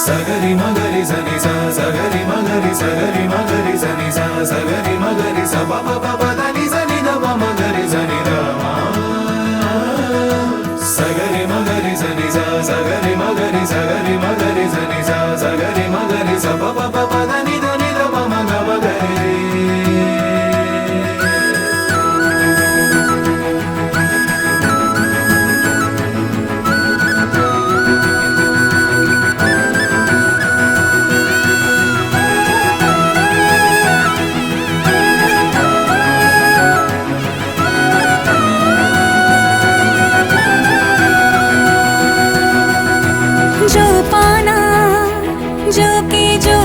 ಸಗರಿ ಮಗರಿ ಸನಿ ಸ ಸಗರಿ ಮಗರಿ ಸಗರಿ ಮಗರಿ ಸನಿ ಸ ಸಗರಿ ಮಗರಿ ಸ ಪ ಪ ಪ ಪ ದ ನಿ ಸ ನಿ ದ ಪ ಮಗರಿ ಸನಿ ದ ಸಗರಿ ಮಗರಿ ಸನಿ ಸ ಸಗರಿ ಮಗರಿ ಸನಿ ಸ ಸಗರಿ ಮಗರಿ ಸ ಪ ಪ ಪ ಪ ದ ನಿ ದ ಪ ಮಗ ಮಗರಿ जो पाना जो के जो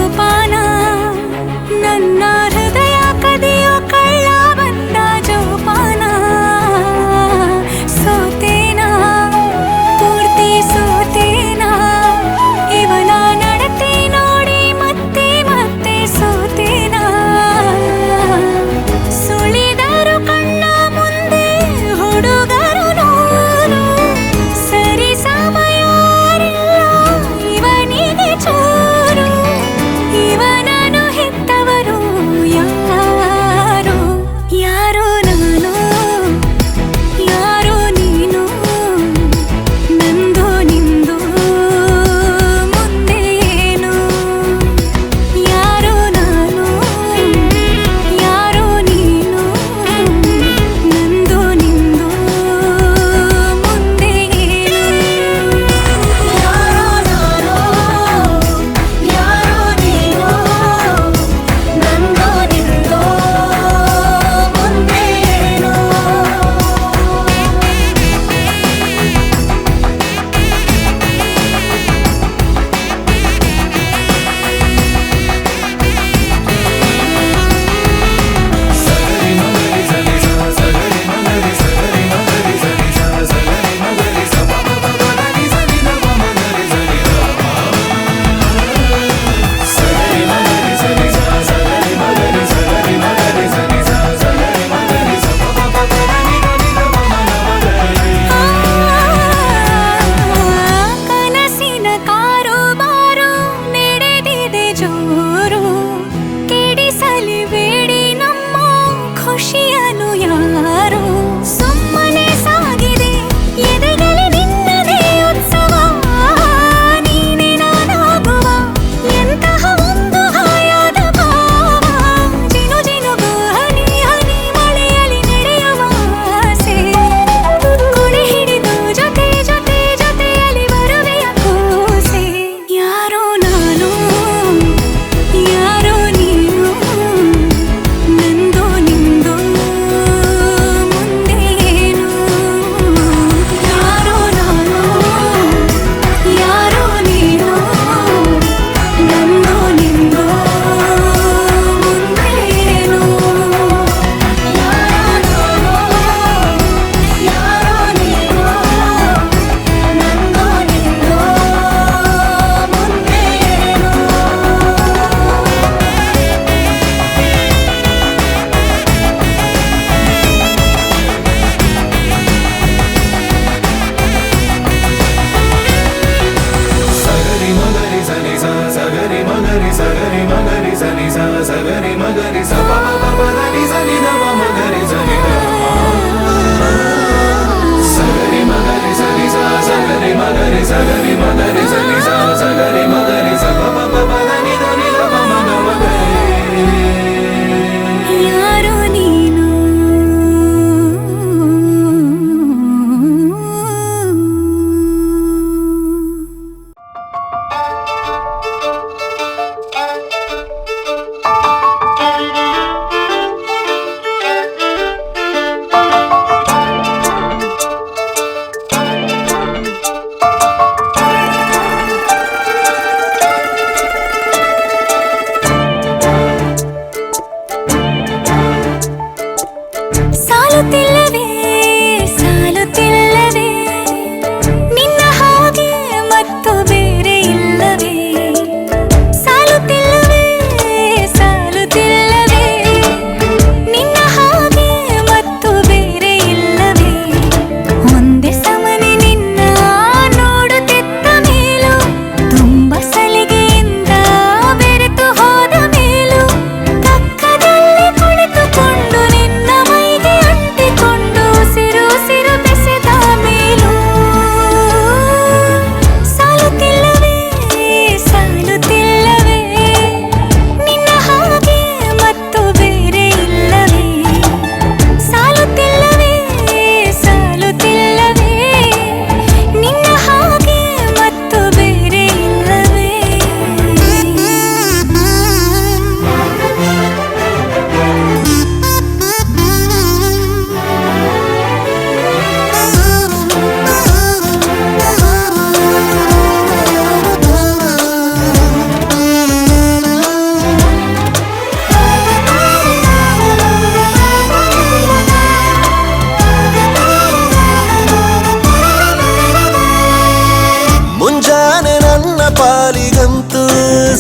ಪಾಲಿಗಂತೂ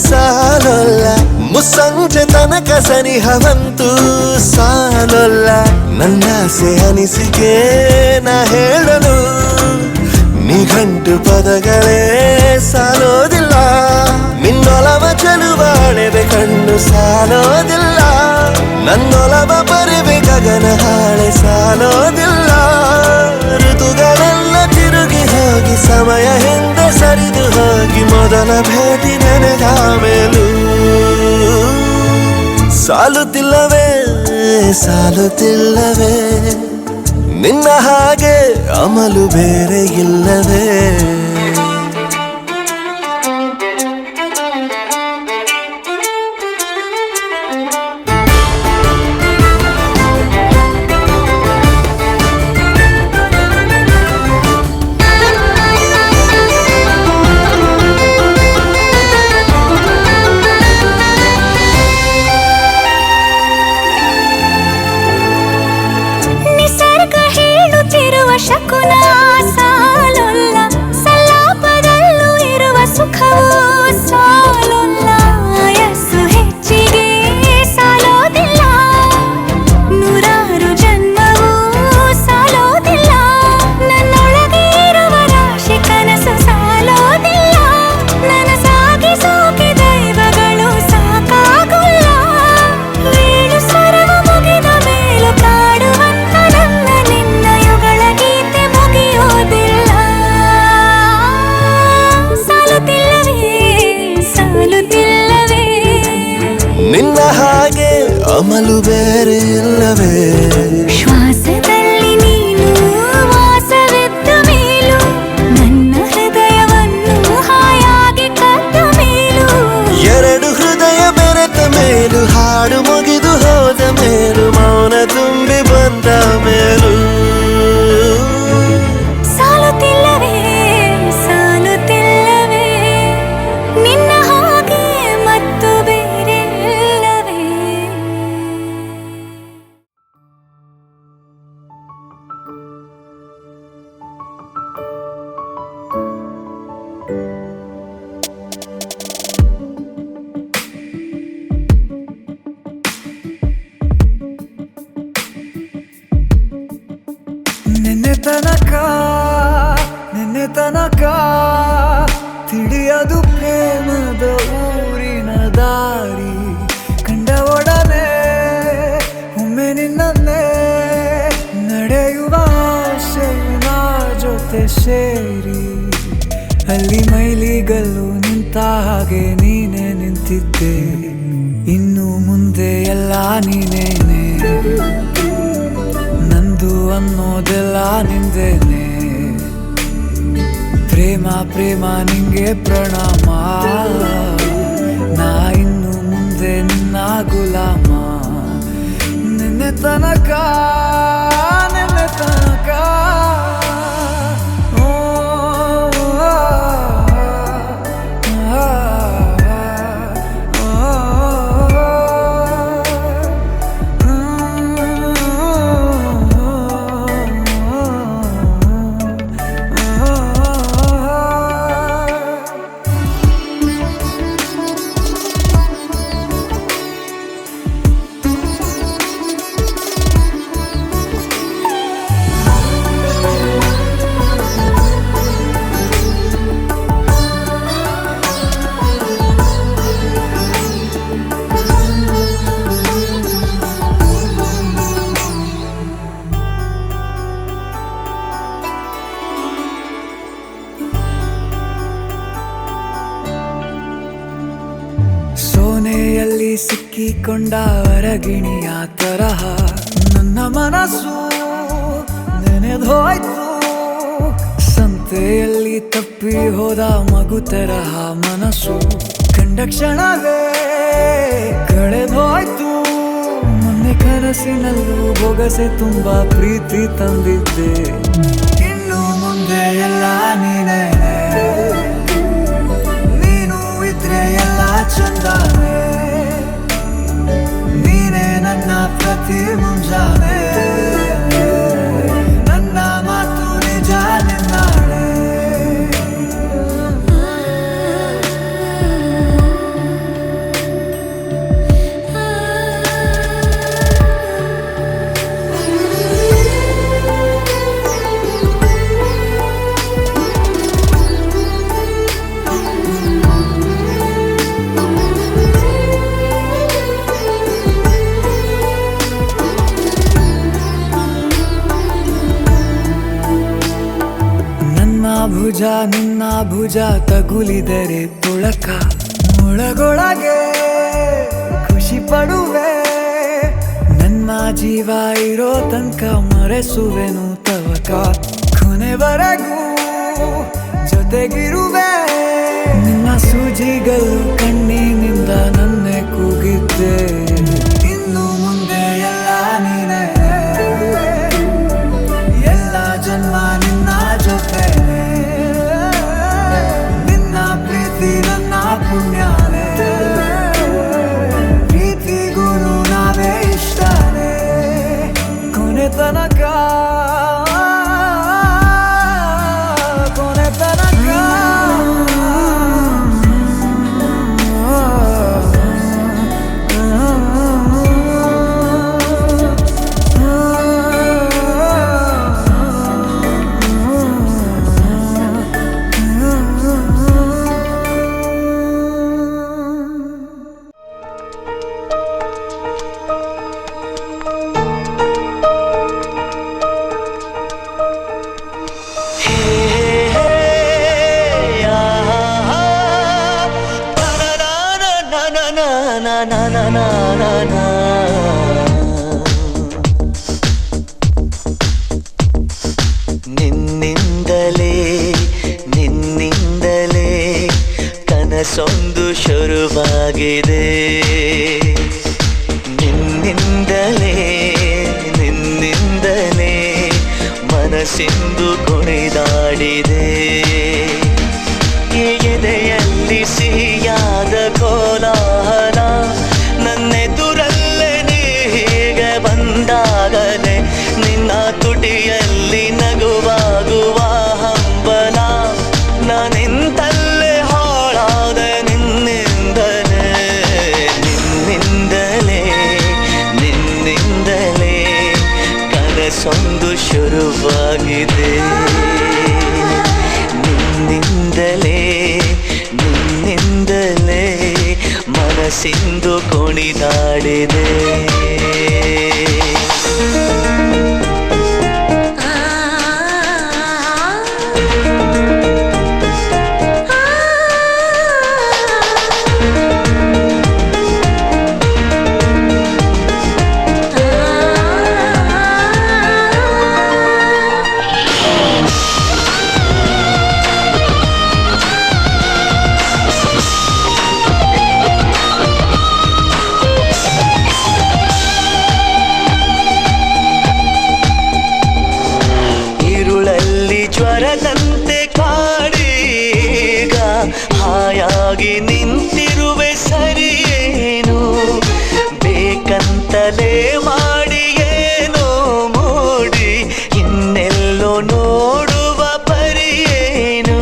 ಸಾಲೊಲ್ಲ, ಮುಸ್ಸಂಜೆ ತನಕ ಸನಿಹವಂತೂ ಸಾಲೊಲ್ಲ. ನನ್ನಾಸೆ ಅನಿಸಿಕೆ ನಾ ಹೇಳಲು ನಿಘಂಟು ಪದಗಳೇ ಸಾಲೋದಿಲ್ಲ. ನಿನ್ನೊಲವ ಚೆಲುವಾಳೆವೆ ಕಣ್ಣು ಸಾಲೋದಿಲ್ಲ, ನನ್ನೊಲವ ಬರಿವೆ ಗಗನ ಹಾಳೆ ಸಾಲೋದಿಲ್ಲ. ಋತುಗಳೆಲ್ಲ ತಿರುಗಿ ಹೋಗಿ ಸಮಯ ಹಿಂದೆ ಸರಿದು ಹೋಗಿ ಮೊದಲ ಭೇಟಿ ನೆನೆದ ಮೇಲೂ ಸಾಲುತ್ತಿಲ್ಲವೇ ಸಾಲುತ್ತಿಲ್ಲವೇ, ನಿನ್ನ ಹಾಗೆ ಅಮಲು ಬೇರೆ ಇಲ್ಲವೇ. ಶಕುನ ಸಾಲೊಲ್ಲ, ಸಲಾಪದಲ್ಲೂ ಇರುವ ಸುಖವೂ ಸಾಲೊಲ್ಲ. ಯಸ್ಸು ಹೆಚ್ಚಿಗೆ ಸಾಲೋದಿಲ್ಲ, ನೂರಾರು ಜನ್ಮವೂ ಸಾಲೋದಿಲ್ಲ. ನನ್ನೊಳಗೆ ಇರುವ ರಾಶಿ ಕನಸು ಸಾಲೋದಿಲ್ಲ, ನನ್ನ ಸಾಗಿಸೋಕೆ ದೈವಗಳು ಸಾಕಾಗುಲ್ಲ. ಏಳು ಸ್ವರವು ಮುಗಿದ ಮೇಲೂ ಕಾಡುವಂತ ನನ್ನ ನಿನ್ನ ಯುಗಳ ಗೀತೆ ಮುಗಿಯೋದಿಲ್ಲ. ಸಾಲುತ್ತಿಲ್ಲವೇ ಸಾಲುತ್ತಿಲ್ಲವೇ, ನಿನ್ನ ಹಾಗೆ ಅಮಲು ಬೇರೆ ಇಲ್ಲವೇ. ಶ್ವಾಸದಲ್ಲಿ ನೀನು ವಾಸವಿದ್ದ ಮೇಲೂ ನನ್ನ ಹೃದಯವನ್ನು ಹಾಯಾಗಿ ಕದ್ದ ಮೇಲೂ. ಎರಡು ಹೃದಯ ಬೆರೆತ ಮೇಲೂ ಹಾಡು ಮುಗಿದು ಹೋದ ಮೇಲೂ ಮೌನ ತುಂಬಿ ಬಂದ ಮೇಲೂ ಸಾಲುತ್ತಿಲ್ಲವೇ ಸಾಲುತ್ತಿಲ್ಲವೇ, ನಿನ್ನ ಹಾಗೆ ಮತ್ತು ಬೇರೆ ಇಲ್ಲವೇ. ನಿನ್ನೆ ತನಕ ತಿಳಿಯದು ಪ್ರೇಮದ ಊರಿನ ದಾರಿ. ಕಂಡ ಒಡನೆ ಒಮ್ಮೆ ನಿನ್ನೇ ನಡೆಯುವ ಆಸೆಯ ಜೊತೆ ಸೇರಿ, ಅಲ್ಲಿ ಮೈಲಿಗಲ್ಲು ನಿಂತ ಹಾಗೆ ನೀನೆ ನಿಂತಿದ್ದೆ. ಇನ್ನು ಮುಂದೆ ಎಲ್ಲ ನೀನೇನೆ, ನಂದು ಅನ್ನೋದೆಲ್ಲ ನಿಂದೇನೆ. ಪ್ರೇಮ ಪ್ರೇಮ ನಿಂಗೆ ಪ್ರಣಾಮ, ನಾ ಇನ್ನು ಮುಂದೆ ನಿನ್ನ ಗುಲಾಮ. ನಿನ್ನೆ ತನಕ ಸೋನೆಯಲ್ಲಿ ಸಿಕ್ಕಿಕೊಂಡ ಹೊರಗಿಣಿಯ ತರಹ ನನ್ನ ಮನಸ್ಸು ನೆನೆದೋಯ್ತು. ಸಂತೆಯಲ್ಲಿ ತಪ್ಪಿ ಹೋದ ಮಗು ತರಹ ಮನಸ್ಸು ಕಂಡ ಕ್ಷಣವೇ ಕಳೆದೋಯ್ತು. ಮೊನ್ನೆ ಕನಸಿನಲ್ಲೂ ಬೊಗಸೆ ತುಂಬಾ ಪ್ರೀತಿ ತಂದಿದ್ದೆ. ಇನ್ನು ಮುಂದೆ ಎಲ್ಲ ನೀನೇ, ನೀನು ಇದ್ರೆ ಎಲ್ಲ ಚಂದಾನೆ. ನೀನೇ ನನ್ನ ಪ್ರತಿ ಮುಂಜಾನೆ, ನನ್ನ ಮಾತು ನಿಜ ನಿನ್ನಾಳೆ. ಭುಜ ನಿನ್ನ ಭುಜ ತಗುಲಿದರೆ ತುಳಕ ಒಳಗೊಳಗೆ ಖುಷಿ ಪಡುವೆ ನನ್ನ ಜೀವ ಇರೋ ತನಕ ಮರೆಸುವೆನು ತವಕ ಕೊನೆವರೆಗೂ ಜೊತೆಗಿರುವೆ ನಿನ್ನ ಸೂಜಿಗಳು ಕಣ್ಣಿನಿಂದ ನನ್ನೆ ಕೂಗಿದ್ದೆ ಇನ್ನು ಮುಂದೆ ಎಲ್ಲ ನೀನೇ ಎಲ್ಲ ಜನ್ಮ ನಿನ್ನ ಜೊತೆ ನಿನ್ನ ಪ್ರೀತಿ ನನ್ನ ಪುಣ್ಯನೇ ಪ್ರೀತಿಗೂ ನಾವೇ ಇಷ್ಟನೇ ಕೊನೆ ತನಕ ನಿನ್ನಿಂದಲೇ ನಿನ್ನಿಂದಲೇ ಕನಸೊಂದು ಶುರುವಾಗಿದೆ ನಿನ್ನಿಂದಲೇ ನಿನ್ನಿಂದಲೇ ಮನಸ್ಸಿಂದು ಕುಣಿದಾಡಿದೆ ಎದೆಯಲ್ಲಿ ಸಿಹಿಯಾದ ಕೋಲಾಹಲ ನನ್ನೆದುರಲ್ಲೇ ನೀ ಹೀಗೆ ಬಂದಾಗಲೇ ನಿನ್ನ ತುಟಿಯಲ್ಲಿ ನಗುವಾಗುವ ಹಂಬಲ ನಾನಿಂತಲ್ಲೇ ಹಾಳಾದೆ ನಿನ್ನಿಂದಲೇ ನಿನ್ನಿಂದಲೇ ನಿನ್ನಿಂದಲೇ ಕನಸೊಂದು ಶುರುವಾಗಿದೆ ನಿನ್ನಿಂದಲೇ ನಿನ್ನಿಂದಲೇ ಮನಸ್ಸಿಂದು ಕುಣಿದಾಡಿದೆ ಜ್ವರದಂತೆ ಕಾಡೀಗ ಹಾಯಾಗಿ ನಿಂತಿರುವೆ ಸರಿಯೇನು ಬೇಕಂತಲೇ ಮಾಡಿ ಏನೋ ಮೂಡಿ ಇನ್ನೆಲ್ಲೋ ನೋಡುವ ಪರಿಯೇನು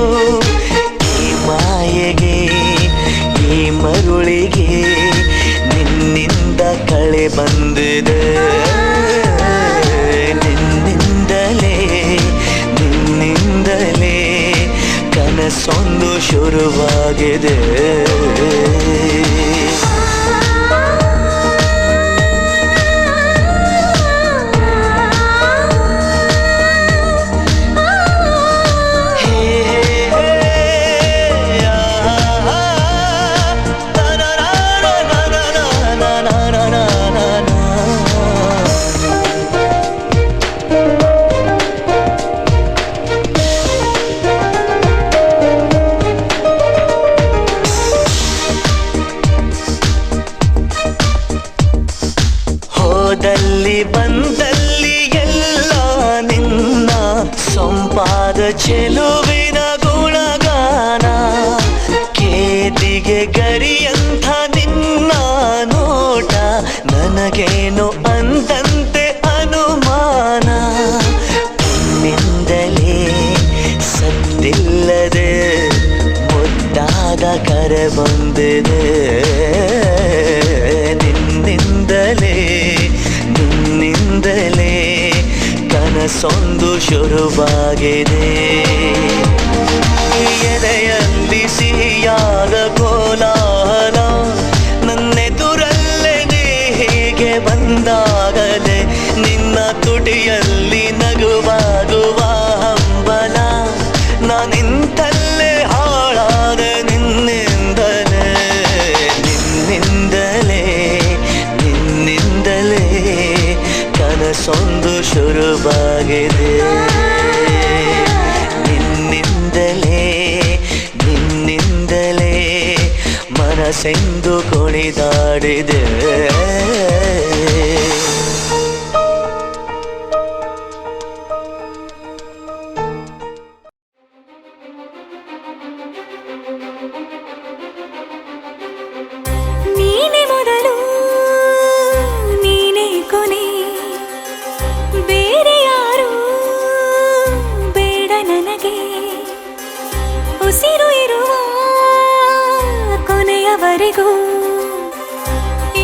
ಈ ಮಾಯೆಗೆ ಈ ಮರುಳಿಗೆ ನಿನ್ನಿಂದ ಕಳೆ ಬಂದಿದೆ ನಿನ್ನಿಂದಲೇ ನಿನ್ನಿಂದಲೇ ಕನಸೊಂದು ಶುರುವಾಗಿದೆ ಹೋದಲ್ಲಿ ಬಂದಲ್ಲಿ ಎಲ್ಲ ನಿನ್ನ ಸೊಂಪಾದ ಚೆಲುವಿನ ಗುಣಗಾನ ಕೇದಿಗೆ ಗರಿಯಂಥ ನಿನ್ನ ನೋಟ ನನಗೇನು ಅಂದಂತೆ ಅನುಮಾನ ನಿನ್ನಿಂದಲೇ ಸದ್ದಿಲ್ಲದೆ ಮುದ್ದಾದ ಕರೆ ಬಂದಿದೆ ನಿನ್ನಿಂದಲೇ ನಿನ್ನಿಂದಲೇ ಕನಸೊಂದು ಶುರುವಾಗಿದೆ ಎದೆಯಲ್ಲಿ ಸಿಹಿಯಾದ ಕೋಲಾಹಲ ನನ್ನೆದುರಲ್ಲೇ ನೀ ಹೀಗೆ ಬಂದಾಗಲೇ ನಿನ್ನ ತುಟಿಯಲ್ಲಿ ನಗುವಾಗುವ ಹಂಬಲ ನಾನು ಮನಸ್ಸೆಂದು ಕುಣಿದಾಡಿದೆ. ನೀನೆ ಮೊದಲು ನೀನೆ ಕೊನೆ, ಬೇರೆ ಯಾರು ಬೇಡ ನನಗೆ. ಉಸಿರು ಇರುವ ಕೊನೆಯವರೆಗೂ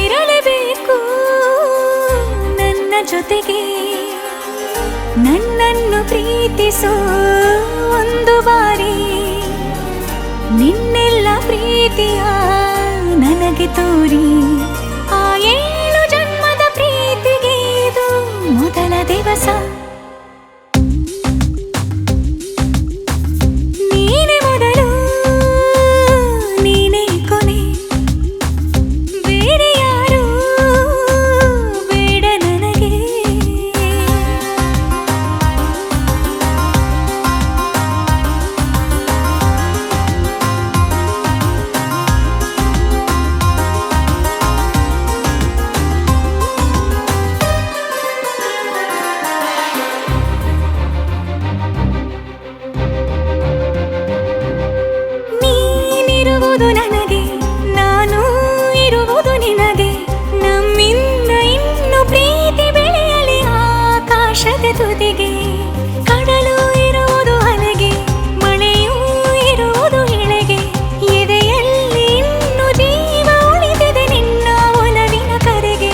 ಇರಲೇಬೇಕು ನನ್ನ ಜೊತೆಗೆ. ನನ್ನನ್ನು ಪ್ರೀತಿಸೋ ಒಂದು ಬಾರಿ, ನಿನ್ನೆಲ್ಲ ಪ್ರೀತಿಯ ನನಗೆ ತೋರಿ. ಆ 7 ಜನ್ಮದ ಪ್ರೀತಿಗೆ ಇದು ಮೊದಲ ದಿವಸ. ನೀನೆ ಮೊದಲು ನೀನೆ ಕೊನೆ, ಬೇರೆ ಯಾರು ಬೇಡ ನನಗೆ. ನೀನಿರುವುದು ನನಗೆ, ನಾನು ಇರುವುದು ನಿನಗೆ. ನಮ್ಮಿಂದ ಇನ್ನು ಪ್ರೀತಿ ಬೆಳೆಯಲಿ ಆಕಾಶದ ತುದಿಗೆ. ಕಡಲು ಇರುವುದು ಅಲೆಗೆ, ಮಳೆಯೂ ಇರುವುದು ಎಳೆಗೆ. ಎದೆಯಲ್ಲಿ ಇನ್ನು ಜೀವ ಉಳಿದಿದೆ ನಿನ್ನ ಒಲವಿನ ಕರೆಗೆ.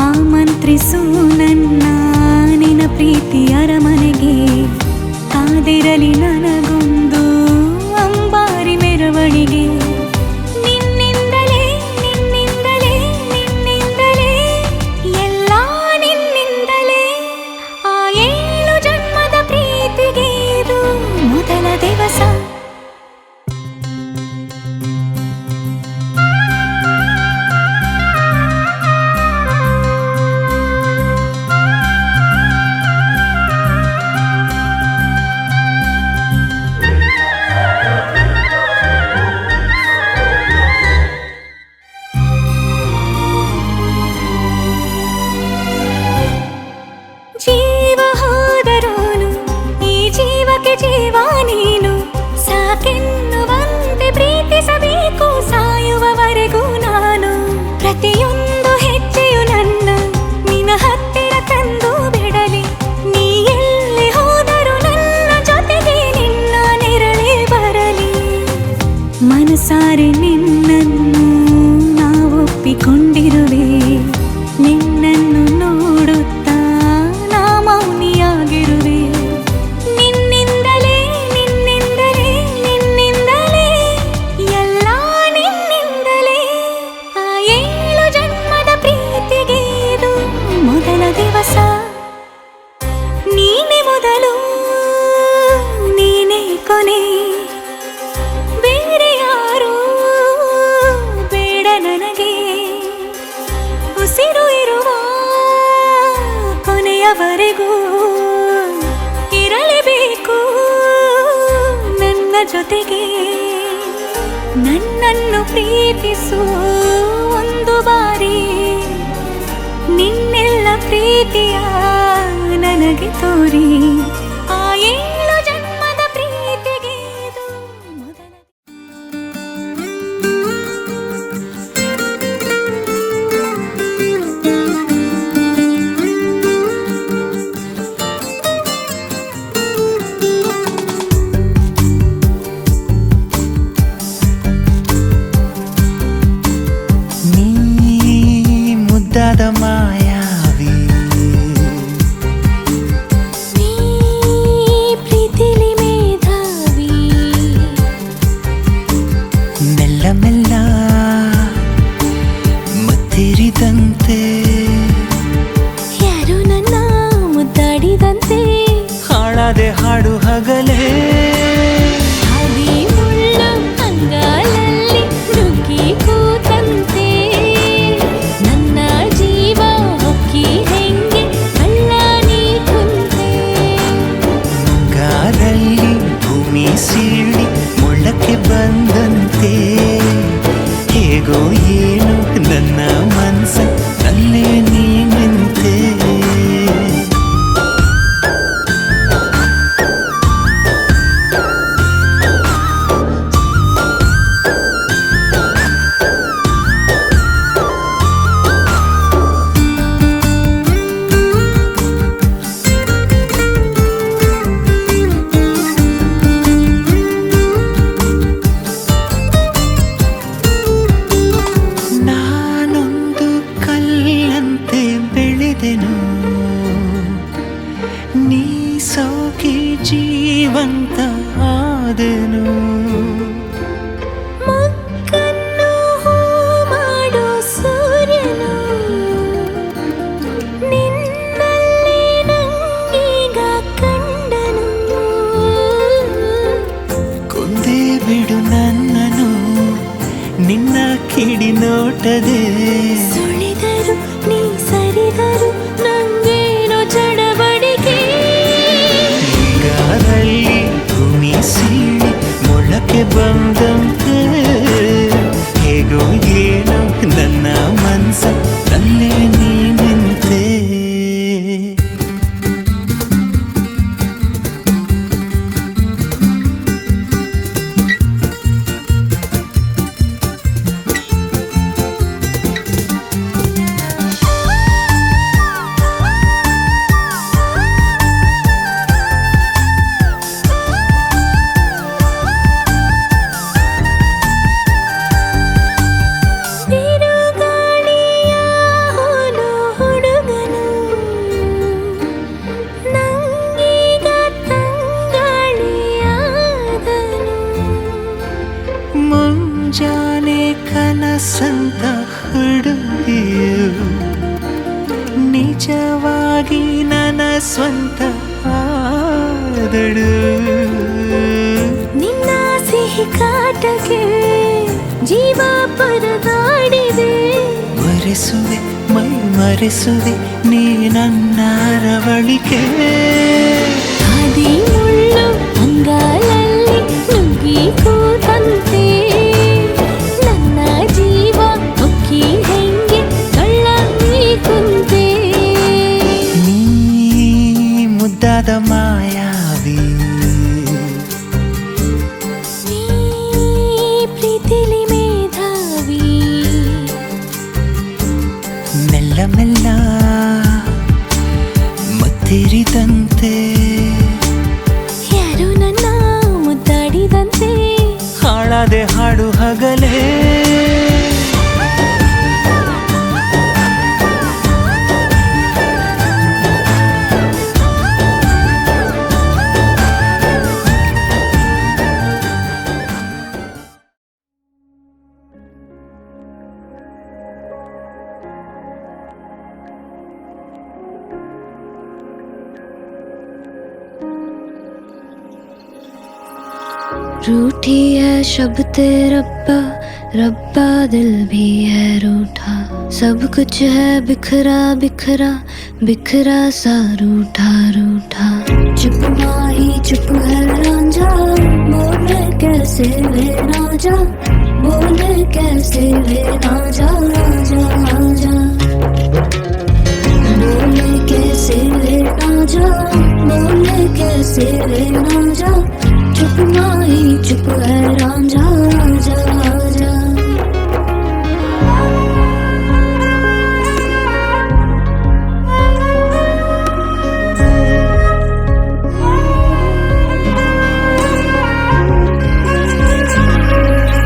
ಆಮಂತ್ರಿಸು ನನ್ನ ನಿನ್ನ ಪ್ರೀತಿ ಅರಮನೆಗೆ. ಕಾದಿರಲಿ ನನಗೊಂದು ಅಂಬಾರಿ ಮೆರವಣಿಗೆ. ನಿನ್ನಿಂದಲೇ ನಿನ್ನಿಂದಲೇ ನಿನ್ನಿಂದಲೇ ಎಲ್ಲ ನಿನ್ನಿಂದಲೇ. ಆ 7 ಜನ್ಮದ ಪ್ರೀತಿಗೆ ಇದು ಮೊದಲ ದಿವಸ. ಜೀವ ಹೋದರೋನು ಈ ಜೀವಕ್ಕೆ ಜೀವ ನೀನು. ಸಾಕೆನ್ನುವಂತೆ ಪ್ರೀತಿಸಬೇಕು ಸಾಯುವವರೆಗೂ ನಾನು. ಪ್ರತಿಯೊಂದು ಹೆಜ್ಜೆಯು ನನ್ನ ನಿನ್ನ ಹತ್ತಿರ ತಂದು ಬಿಡಲಿ. ನೀ ಎಲ್ಲಿ ಹೋದರೂ ನನ್ನ ಜೊತೆಗೆ ನಿನ್ನ ನೆರಳೇ ಬರಲಿ. ಮನಸಾರೆ ನಿನ್ನನ್ನು ನಾವೊಪ್ಪಿಕೊಂಡಿರುವೆ. ನಿನ್ನನ್ನು ನೋಡುತ್ತಾ ನಾ ಮೌನಿಯಾಗಿರುವೆ. ನಿನ್ನಿಂದಲೇ ನಿನ್ನಿಂದಲೇ ನಿನ್ನಿಂದಲೇ ಎಲ್ಲ ನಿನ್ನಿಂದಲೇ. ಆ 7 ಜನ್ಮದ ಪ್ರೀತಿಗೆ ಇದು ಮೊದಲ ದಿವಸ. ನೀನೆ ಮೊದಲು ನೀನೆ ಕೊನೆ, ಬೇರೆ ಯಾರು ಬೇಡ ನನಗೆ. ಉಸಿರು ಇರುವ ಕೊನೆಯವರೆಗೂ ಇರಲೇಬೇಕು ನನ್ನ ಜೊತೆಗೆ. ನನ್ನನ್ನು ಪ್ರೀತಿಸು ಒಂದು ಬಾರಿ, ನಿನ್ನೆಲ್ಲ ಪ್ರೀತಿಯ ನನಗೆ ತೋರಿ. ಆ 7 ಜನ್ಮದ ಪ್ರೀತಿಗೆ ಇದು ಮೊದಲ. ನೀ ಮುದ್ದಾದ ಮಾಯಾವಿ, ನೀ ಪ್ರೀತಿಲಿ ಮೇಧಾವಿ. ಮೆಲ್ಲ ಮೆಲ್ಲ ಮುತ್ತಿರಿದಂತೆ, ಯಾರು ನನ್ನ ಮುದ್ದಾಡಿದಂತೆ. ಹಾಳಾದೆ ಹಾಡು ಹಗಲೇ. ಹಾದಿ ಮುಳ್ಳ ಅಂಗಾಲಲ್ಲಿ ನುಗ್ಗಿ ಕೂತಂತೆ. ನನ್ನ ಜೀವ ಹೊಕ್ಕಿ ಹೆಂಗೆ ಕಳ್ಳ ನೀ ಕುಂತೆ. ಮುಂಗಾರಲ್ಲಿ ಭೂಮಿ ಸೀಳಿ ಮುಳ್ಳಕ್ಕೆ ಬಂದಂತೆ. ಜೀವಂತ ಆದೆನು. ಮಕ್ಕನ್ನು ಮಾಡೋ ಸೂರ್ಯನು ನಿನ್ನಲ್ಲಿ ನಂಗೀಗ ಕಂಡನು. ಕೊಂದೇ ಬಿಡು ನನ್ನನು ನಿನ್ನ ಕಿಡಿ ನೋಟದೆ. ಸುಳಿದರು ನೀ ಸರಿದರು ನಂಗೇನೋ ಚಡಬಡಿಕೆ. ಈಗಾರಲ್ಲಿ ಭೂಮಿ ಸೀಳಿ ಮೊಳಕೆ ಬಂದಂತೆ ಹೇಗೋ ಏನೋ ನನ್ನ ಮನಸ ನಲ್ಲೇ ನೀ ನಿಂತೆ. ಬಿರುಗಾಳಿಯ ಹೋಲು ಹುಡುಗನು ನಂಗೀಗ ತಂಗಾಳಿಯಾದನು. ಮುಂಜಾನೆ ಕನಸಂತ ಹುಡುಗಿಯು ನಿಜವಾಗಿ ನನ್ನ ಸ್ವಂತ ಆದಳು. ನಿನ್ನ ಸಿಹಿ ಕಾಟಕ್ಕೆ ಜೀವ ಪರದಾಡಿದೆ. ಮರೆಸುವೆ ಮೈ ಮರೆಸುವೆ ನೀ ನನ್ನ ರವಳಿಕೆ. ಹಾದಿ ಮುಳ್ಳು ಅಂಗಾಲಲ್ಲಿ ನುಗ್ಗಿ ಕೂತಂತೆ ನನ್ನ ಜೀವ ಹೊಕ್ಕಿ ಹೆಂಗೆ ಕಳ್ಳ ನೀ ಕುಂತೆ. ನೀ ಮುದ್ದಾದ ಮಾಯಾವಿ ನೀ ಪ್ರೀತಿಲಿ ಮೇಧಾವಿ. ಮೆಲ್ಲ ಮೆಲ್ಲ ಮತ್ತಿರಿದಂತೆ ಯಾರು ನನ್ನ ಮುದ್ದಾಡಿದಂತೆ. ಹಾಳಾದೆ ಹಾಡು ಹಗಲೇ. रूठी है शब्द रब्बा रब्बा दिल भी है रूठा. सब कुछ है बिखरा बिखरा बिखरा सा रूठा रूठा. चुप माही चुप है रांझा बोले कैसे वे राजा बोले कैसे वे राजा राजा राजा. बोले कैसे वे राजा बोले कैसे वे राजा. चुप माही चुप है रांझा राजा राजा.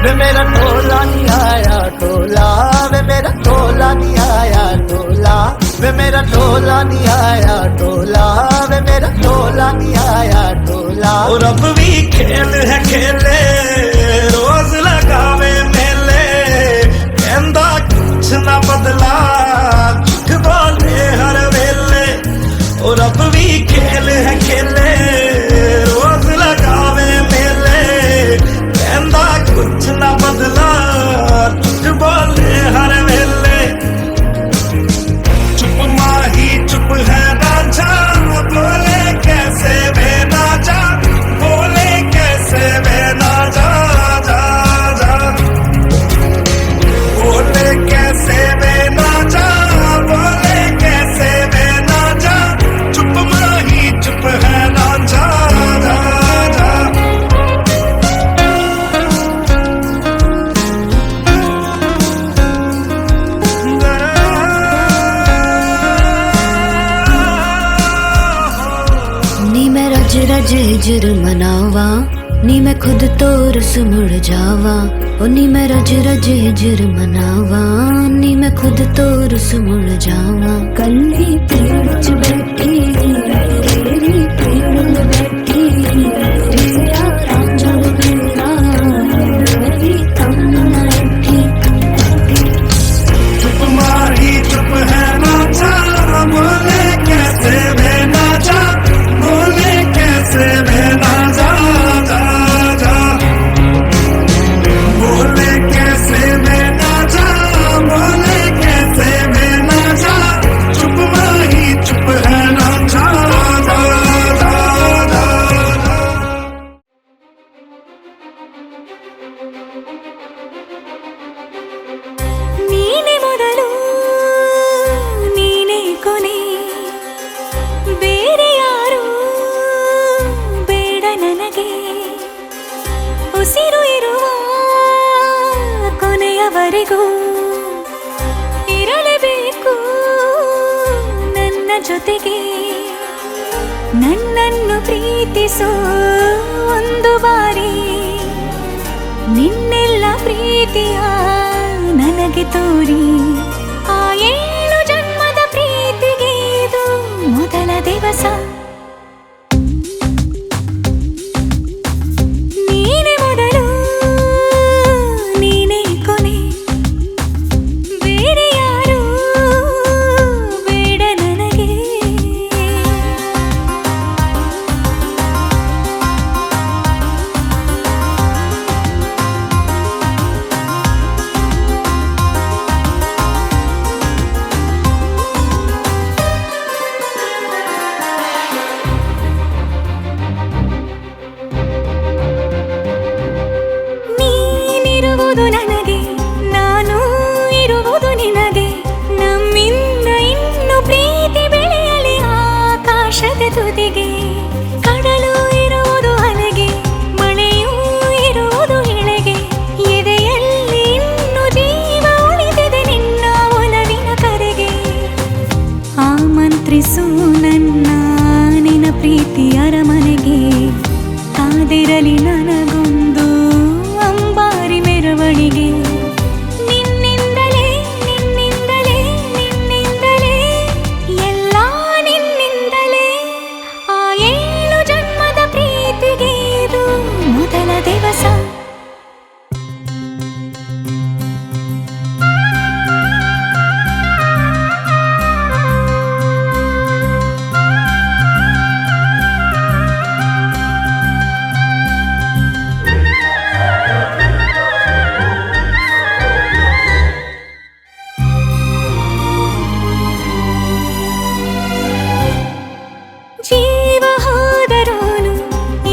वे मेरा टोला नहीं आया टोला वे मेरा टोला नहीं आया टोला वे मेरा टोला नहीं आया टोला वे मेरा टोला नहीं आया टोला. और अब भी खेल है खेले रोज लगावे मेले कहंदा कुछ ना बदला झूठ बोले हर वेले. और अब भी खेल है खेले रोज लगावे मेले कहंदा कुछ ना बदला झूठ बोले हर वेले. चुप माही चुप है राजा बोले कैसे वे राजा बोले कैसे वे राजा जा जा. बोले कैसे वे राजा बोले कैसे वे राजा. चुप माही चुप है राजा जा जा. नी मैं रज रज हिजर मनावा नी मैं खुद तो रस मुड़ जावा. ओ नी मैं रज रज हिजर मनावा नी मैं खुद तो रस मुड़ जावा. कल्ली पेड़ च बैठी मेरी पेड़ में बैठी ಉಸಿರು ಇರುವ ಕೊನೆಯವರೆಗೂ ಇರಲೇಬೇಕು ನನ್ನ ಜೊತೆಗೆ. ನನ್ನನ್ನು ಪ್ರೀತಿಸೋ ಒಂದು ಬಾರಿ ನಿನ್ನೆಲ್ಲ ಪ್ರೀತಿಯ ನನಗೆ ತೋರಿ. ಆ 7 ಜನ್ಮದ ಪ್ರೀತಿಗೆ ಇದು ಮೊದಲ ದಿವಸ. ನೀನೇ ಮೊದಲು ನೀನೇ ಕೊನೆ, ಬೇರೆ ಯಾರು ಬೇಡ ನನಗೆ. ನೀನಿರುವುದು ನನಗೆ, ನಾನು ಇರುವುದು ನಿನಗೆ. ನಮ್ಮಿಂದ ಇನ್ನು ಪ್ರೀತಿ ಬೆಳೆಯಲಿ ಆಕಾಶದ ತುದಿಗೆ. ಕಡಲು ಇರುವುದು ಅಲೆಗೆ, ಮಳೆಯೂ ಇರುವುದು ಎಳೆಗೆ. ಎದೆಯಲ್ಲಿ ಇನ್ನು ಜೀವ ಉಳಿದಿದೆ ನಿನ್ನ ಒಲವಿನ ಕರೆಗೆ. ಆಮಂತ್ರಿಸು ನನ್ನ ನಿನ್ನ ಪ್ರೀತಿ ಅರಮನೆಗೆ. ಕಾದಿರಲಿ ನನಗೊಂದು ಅಂಬಾರಿ ಮೆರವಣಿಗೆ. ನಿನ್ನಿಂದಲೇ ನಿನ್ನಿಂದಲೇ ನಿನ್ನಿಂದಲೇ ಎಲ್ಲ ನಿನ್ನಿಂದಲೇ. ಆ 7 ಜನ್ಮದ ಪ್ರೀತಿಗೆ ಇದು ಮೊದಲ ದಿವಸ. ಜೀವ ಹೋದರೋನು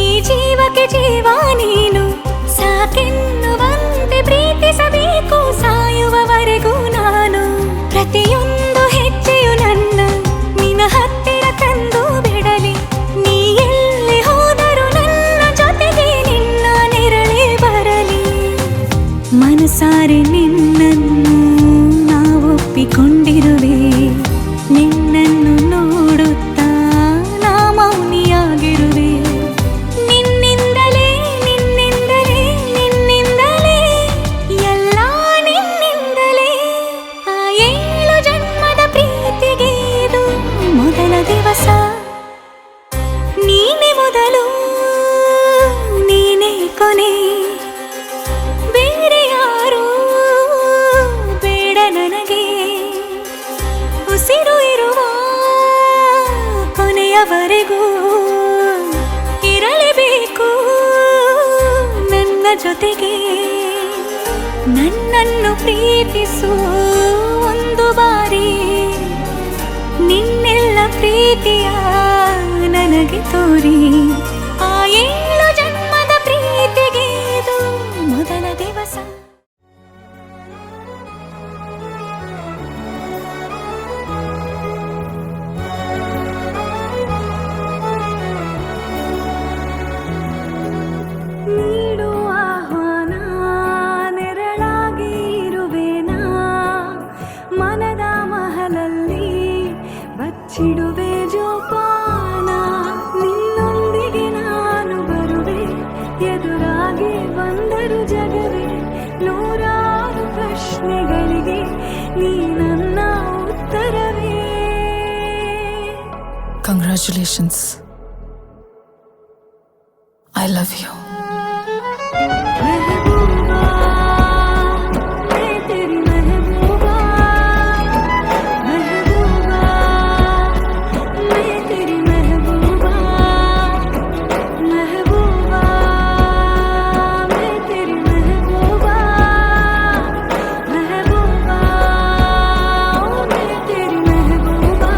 ಈ ಜೀವಕ್ಕೆ ಜೀವ ನೀನು. ಸಾಕೆನ್ನುವಂತೆ ಪ್ರೀತಿಸಬೇಕು ಸಾಯುವವರೆಗೂ ನಾನು. ಪ್ರತಿಯೊಂದು ಹೆಜ್ಜೆಯು ನನ್ನ ನಿನ್ನ ಹತ್ತಿರ ತಂದು ಬಿಡಲಿ. ನೀ ಎಲ್ಲಿ ಹೋದರೂ ನನ್ನ ಜೊತೆಗೆ ನಿನ್ನ ನೆರಳೇ ಬರಲಿ. ಮನಸಾರೆ ನಿನ್ನನ್ನು ನಾವೊಪ್ಪಿಕೊಂಡಿರುವೆ. ನಿನ್ನನ್ನು ನೋಡುತ್ತಾ ನಾ ಮೌನಿಯಾಗಿರುವೆ. ನಿನ್ನಿಂದಲೇ ನಿನ್ನಿಂದಲೇ ನಿನ್ನಿಂದಲೇ ಎಲ್ಲ ನಿನ್ನಿಂದಲೇ. ಆ 7 ಜನ್ಮದ ಪ್ರೀತಿಗೆ ಇದು ಮೊದಲ ದಿವಸ. ನೀನೇ ಮೊದಲು ನೀನೇ ಕೊನೆ, ಬೇರೆ ಯಾರು ಬೇಡ ನನಗೆ. ಉಸಿರು ಇರುವ ಕೊನೆಯವರೆಗೂ ಇರಲೇಬೇಕು ನನ್ನ ಜೊತೆಗೆ. ನನ್ನನ್ನು ಪ್ರೀತಿಸು ಒಂದು ಬಾರಿ ನಿನ್ನೆಲ್ಲ ಪ್ರೀತಿಯ ನನಗೆ ತೋರಿ. ಆ 7 ಜನ್ಮದ ಪ್ರೀತಿಗೆ ಇದು ಮೊದಲ ದಿವಸ. ನೀಡು ಆಹ್ವಾನ, ನೆರಳಾಗಿ ಇರುವೆನಾ. ಮನದ ಮಹಲಲ್ಲಿ ಬಚ್ಚಿಡುವೆ ಜೋಪಾನ. ನಿನ್ನೊಂದಿಗೆ ನಾನು ಬರುವೆ, ಎದುರಾಗಿ ಬಂದರು ಜಗವೇ. ನೂರಾರು ಪ್ರಶ್ನೆಗಳಿಗೆ ನೀ ನನ್ನ ಉತ್ತರವೇ. Congratulations. I love you. महबूबा मैं तेरी महबूबा, महबूबा मैं तेरी महबूबा, महबूबा मैं तेरी महबूबा, महबूबा मैं तेरी महबूबा.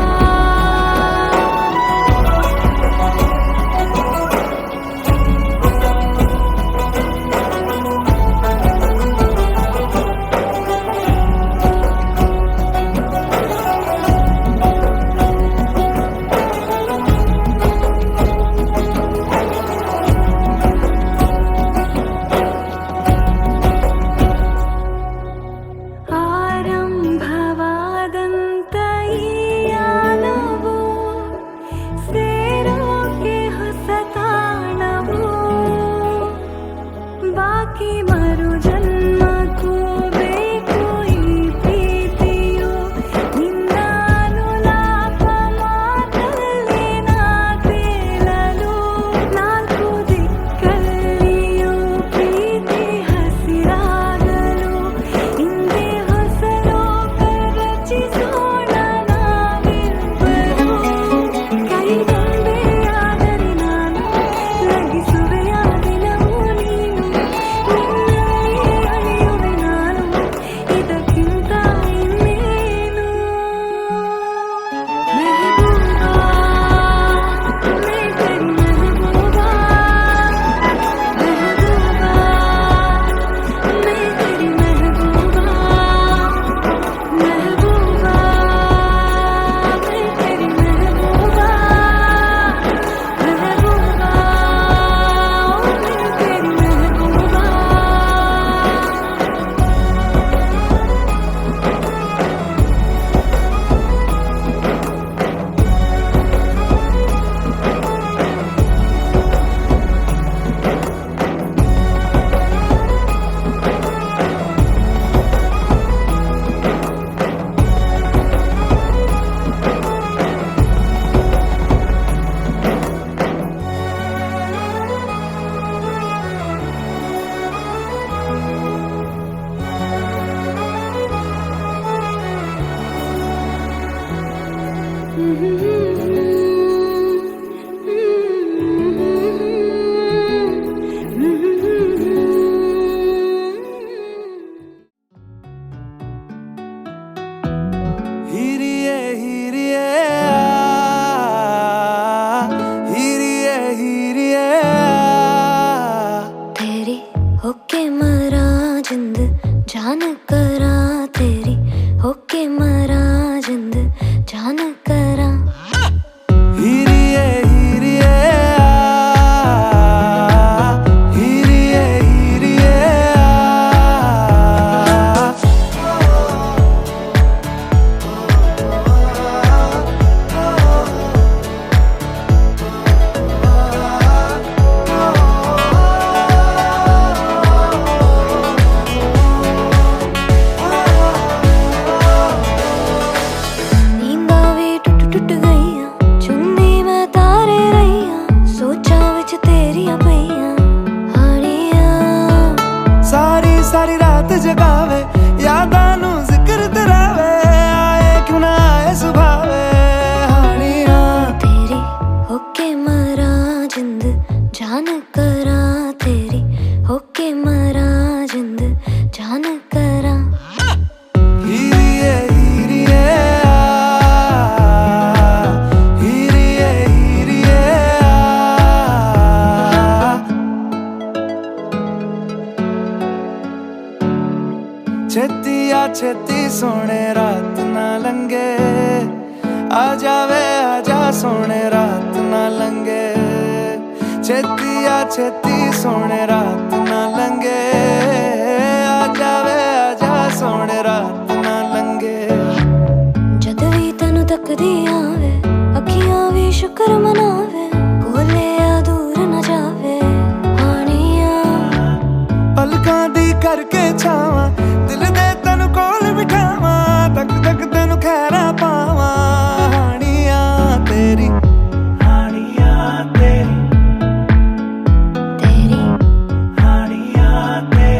ಬಾಕಿ ಮರು ಜನ್ಮಕ್ಕೂ ಬೇಕು ಈ ಪ್ರೀತಿಯು ನಿನ್ನ ಅನುಲಾಪ ಮಾತಲ್ಲಿ ನಾ ತೇಲಲು ನಾಲ್ಕು ದಿಕ್ಕಲ್ಲಿಯೂ ಪ್ರೀತಿ ಹಸಿರಾಗಲು ಹಿಂದೆ ಹೊಸ ಲೋಕ ರಚಿಸೋಣ ನಾವಿಬ್ಬರು ಕೈಗೊಂಬೆಯಾದರೆ ನಾನು ಲಗಿಸುವೆಯ ದಿನವೂ ನೀನು ನಿನ್ನಲ್ಲಿ ಅಳಿಯುವೆ ನಾನು ಇದಕ್ಕಿಂತ ಇನ್ನೇನು ಮೆಹಬೂಬಾ ಮೇ ತೆರಿ ಮೆಹಬೂಬಾ ಮೆಹಬೂಬಾ ಮೇ ತೆರಿ ಮೆಹಬೂಬಾ ಮೆಹಬೂಬಾ ಮೇ ತೆರಿ ಮೆಹಬೂಬಾ ಮೆಹಬೂಬಾ ಮೇ ತೆರಿ ಮೆಹಬೂಬಾ ಹಿರಿಯೇ ಹಿರಿಯೇ ಹಿರಿಯೇ ಹಿರಿಯೇ तेरी होके मरा जिंद जान करा तेरी होके मरा जिंद जान करा ಹಿರಿಯೇ ಹಿರಿಯೇ ಹಿರಿಯೇ ಹಿರಿಯೇ नींदा भी टुट टुट गईया चुन्नी मैं तारे रहिया सोचा विच तेरिया पईया हानिया सारी सारी रात जगावे यादां नू जिक्र तरावे आए क्यों ना आए सुभावे हानियां तेरी होके मरा जिंद जान करा तेरी होके मरा जिंद जान करा हिरिये हिरिये हिरिये हिरिये छेती आ छेती सोने रात ना लंगे आ जावे आजा सोने रात ना लंगे छेती आ छेती सोने रात ना लंगे आ जावे आजा सोने रात ना लंगे जद भी तनु तकदी आवे अखियां भी शुक्र मनावे कोले आ दूर न जावे हानिया पलकां दी करके छावां दिल दे तनु कोल बिठावां तक तक तनु खैरा पावां हानियां तेरी तेरी हानियां तेरी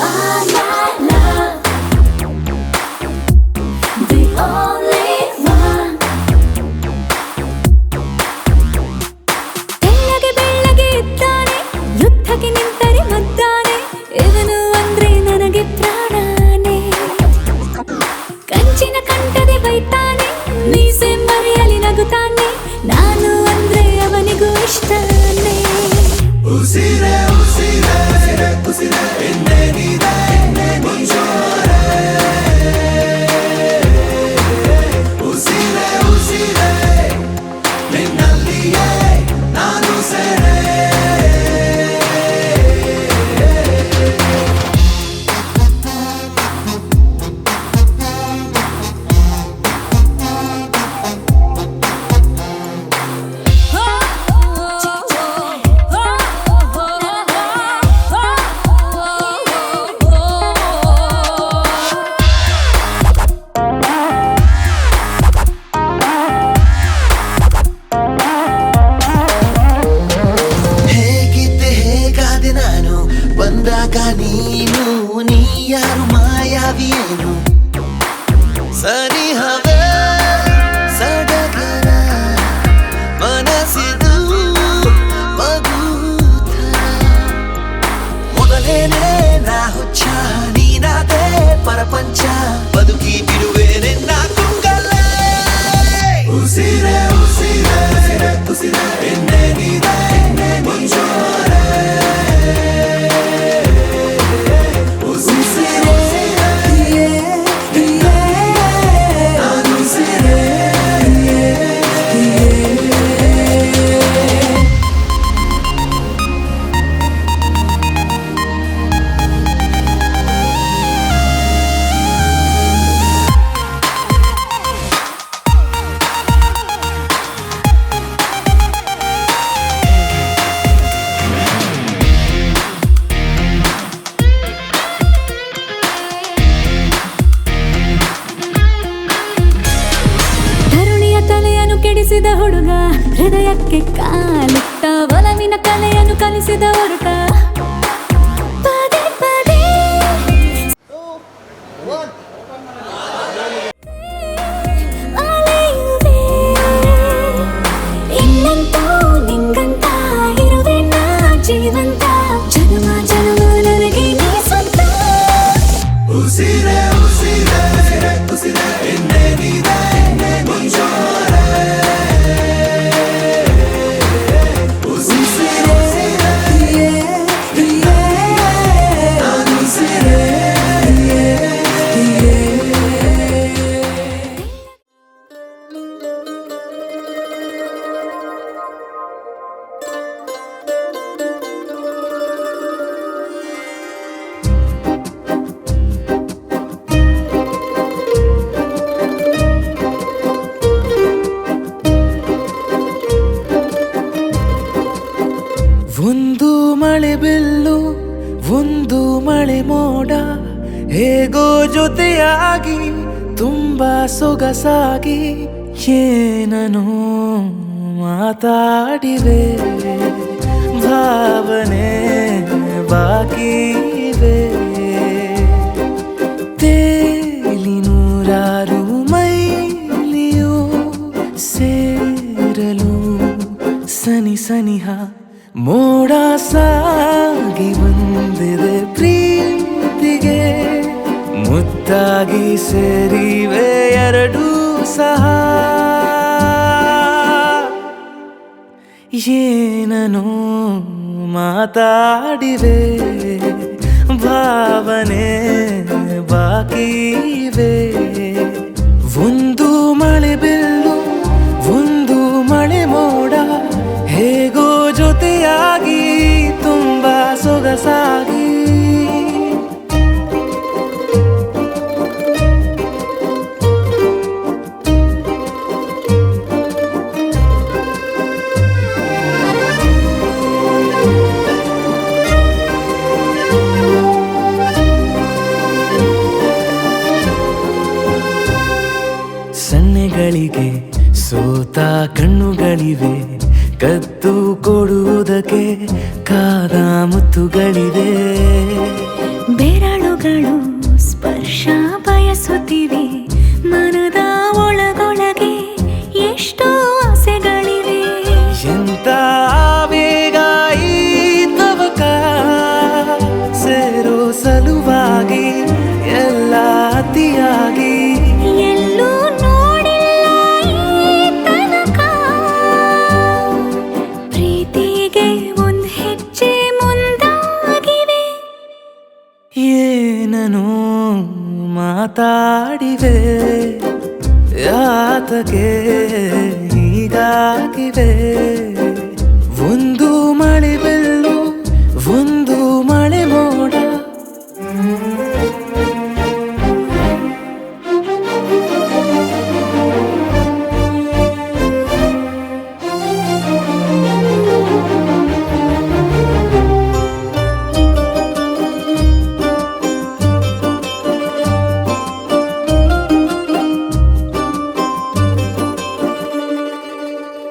are my love, the only one. ತೆಳ್ಳಗೆ ಬೆಳ್ಳಗೆ ಇದ್ದಾನೆ, ಯುದ್ಧಕ್ಕೆ ನಿಂತರೆ ಮದ್ದಾನೆ, ಇವನು ಅಂದ್ರೆ ನನಗೆ ಪ್ರಾಣನೇ. ಕಂಚಿನ ಕಂಠದೆ ಬೈತಾನೆ, ಮೀಸೆ ಮರೆಯಲಿ ನಗುತ್ತಾನೆ, ನಾನು ಅಂದ್ರೆ ಅವನಿಗೂ ಇಷ್ಟನೇ. ಉಸಿರೇ ಉಸಿರೇ ಉಸಿರೇ ಇನ್ನೇನಿದೆ ಮುಂಚೂರೆ. ಉಸಿರೇ ಉಸಿರೇ ನಿನ್ನಲ್ಲಿಯೇ ನಾನು ಸೇರೆ. ಹೇಗಿದ್ದೆ ಹೇಗಾದೆ ನಾನು ಬಂದಾಗ ನೀನು, ನೀ ಯಾರು ಮಾಯಾವಿಯೇನು, ಸನಿಹವೇ ಸಡಗರ ಮನಸ್ಸಿದು ಮಗುಥರ. ಮೊದಲೇನೆ ನಾ ಹುಚ್ಚ, ನೀನಾದೆ ಪರಪಂಚ, ಬದುಕಿ ಬಿಡುವೆ ನಿನ್ನ ಕುಂಗಲೇ. ಉಸಿರೇ ಉಸಿರೇ ಉಸಿರೇ ಇನ್ನೇನಿದೆ ಮುಂಚೂರೆ. ಉಸಿರೇ ನಾನು ಸೇರೆ. ತರುಣಿಯ ತಲೆಯನ್ನು ಕೆಡಿಸಿದ ಹುಡುಗ, ಹೃದಯಕ್ಕೆ ಕಾಲಿಟ್ಟ, ಒಲವಿನ ಕಲೆಯನ್ನು ಕಲಿಸಿದ ಹೊರಟ. ಪದೇ ಪದೇ ಅಲೆಯುವೆ, ಇನ್ನಂತೂ ನಿಂಗಂತ ಇರುವೆ ನಾ ಜೀವಂತ, ಜನ್ಮ ಜನ್ಮ ನನಗೆ ನೀ ಸ್ವಂತ. ಉಸಿರೇ ಉಸಿರೇ ಉಸಿರೇ ಇನ್ನೇನಿದೆ ಮುಂಚೂರೆ. ಉಸಿರೇ ನಾನು ಸೇರೆ. ಒಂದು ಮಳೆ ಬಿಲ್ಲು, ಒಂದು ಮಳೆ ಮೋಡ, ಹೇಗೋ ಜೊತೆಯಾಗಿ ತುಂಬಾ ಸೊಗಸಾಗಿ ಏನನೋ ಮಾತಾಡಿವೆ, ಭಾವನೆ ಬಾಕಿ ಇವೆ. ತೇಲಿ ನೂರಾರು ಮೈಲಿಯು ಸೇರಲು ಸನಿ ಸನಿಹ ಮೋಡ ಸಾಗಿ ಬಂದಿದೆ ಪ್ರೀತಿಗೆ, ಮುದ್ದಾಗಿ ಸೇರಿವೆ ಎರಡೂ ಸಹ. ಏನನೋ ಮಾತಾಡಿವೆ, ಭಾವನೆ ಬಾಕಿ ಇವೆ. ಒಂದು ಮಳೆ ಬಿಲ್ಲು, ಒಂದು ಮಳೆ ಮೋಡ, ಹೇಗೋ ಜೊತೆಯಾಗಿ ತುಂಬಾ ಸೊಗಸಾಗಿ. ಸನ್ನೆಗಳಿಗೆ ಸೋತ ಕಣ್ಣುಗಳಿವೆ, ಕದ್ದು ಕೊಡುವುದಕ್ಕೆ ಕಾದ ಮುತ್ತುಗಳಿವೆ. ಬೆರಳುಗಳು ಸ್ಪರ್ಶ ಬಯಸುತ್ತಿವೆ ಮನದ ಒಳಗೊಳಗೆ ಎಷ್ಟೋ ಆಸೆಗಳಿವೆ ಎಂತ ಆವೇಗ ಈ ತವಕ ಸೇರೋ ಸಲುವಾಗಿ ಎಲ್ಲ ಅತಿಯಾಗಿ ಎಲ್ಲೂ ನೋಡಿಲ್ಲ ಈ ತನಕ ಪ್ರೀತಿಗೆ ಒಂದ್ ಹೆಜ್ಜೆ ಮುಂದಾಗಿವೆ ಏನನು ಮಾತಾಡಿವೆ ಯಾತಕ್ಕೆ ಹೀಗಾಗಿವೆ ಒಂದು ಮಳೆ ಬೆಲ್ಲು ಒಂದು ಮಳೆ ಮೋಡ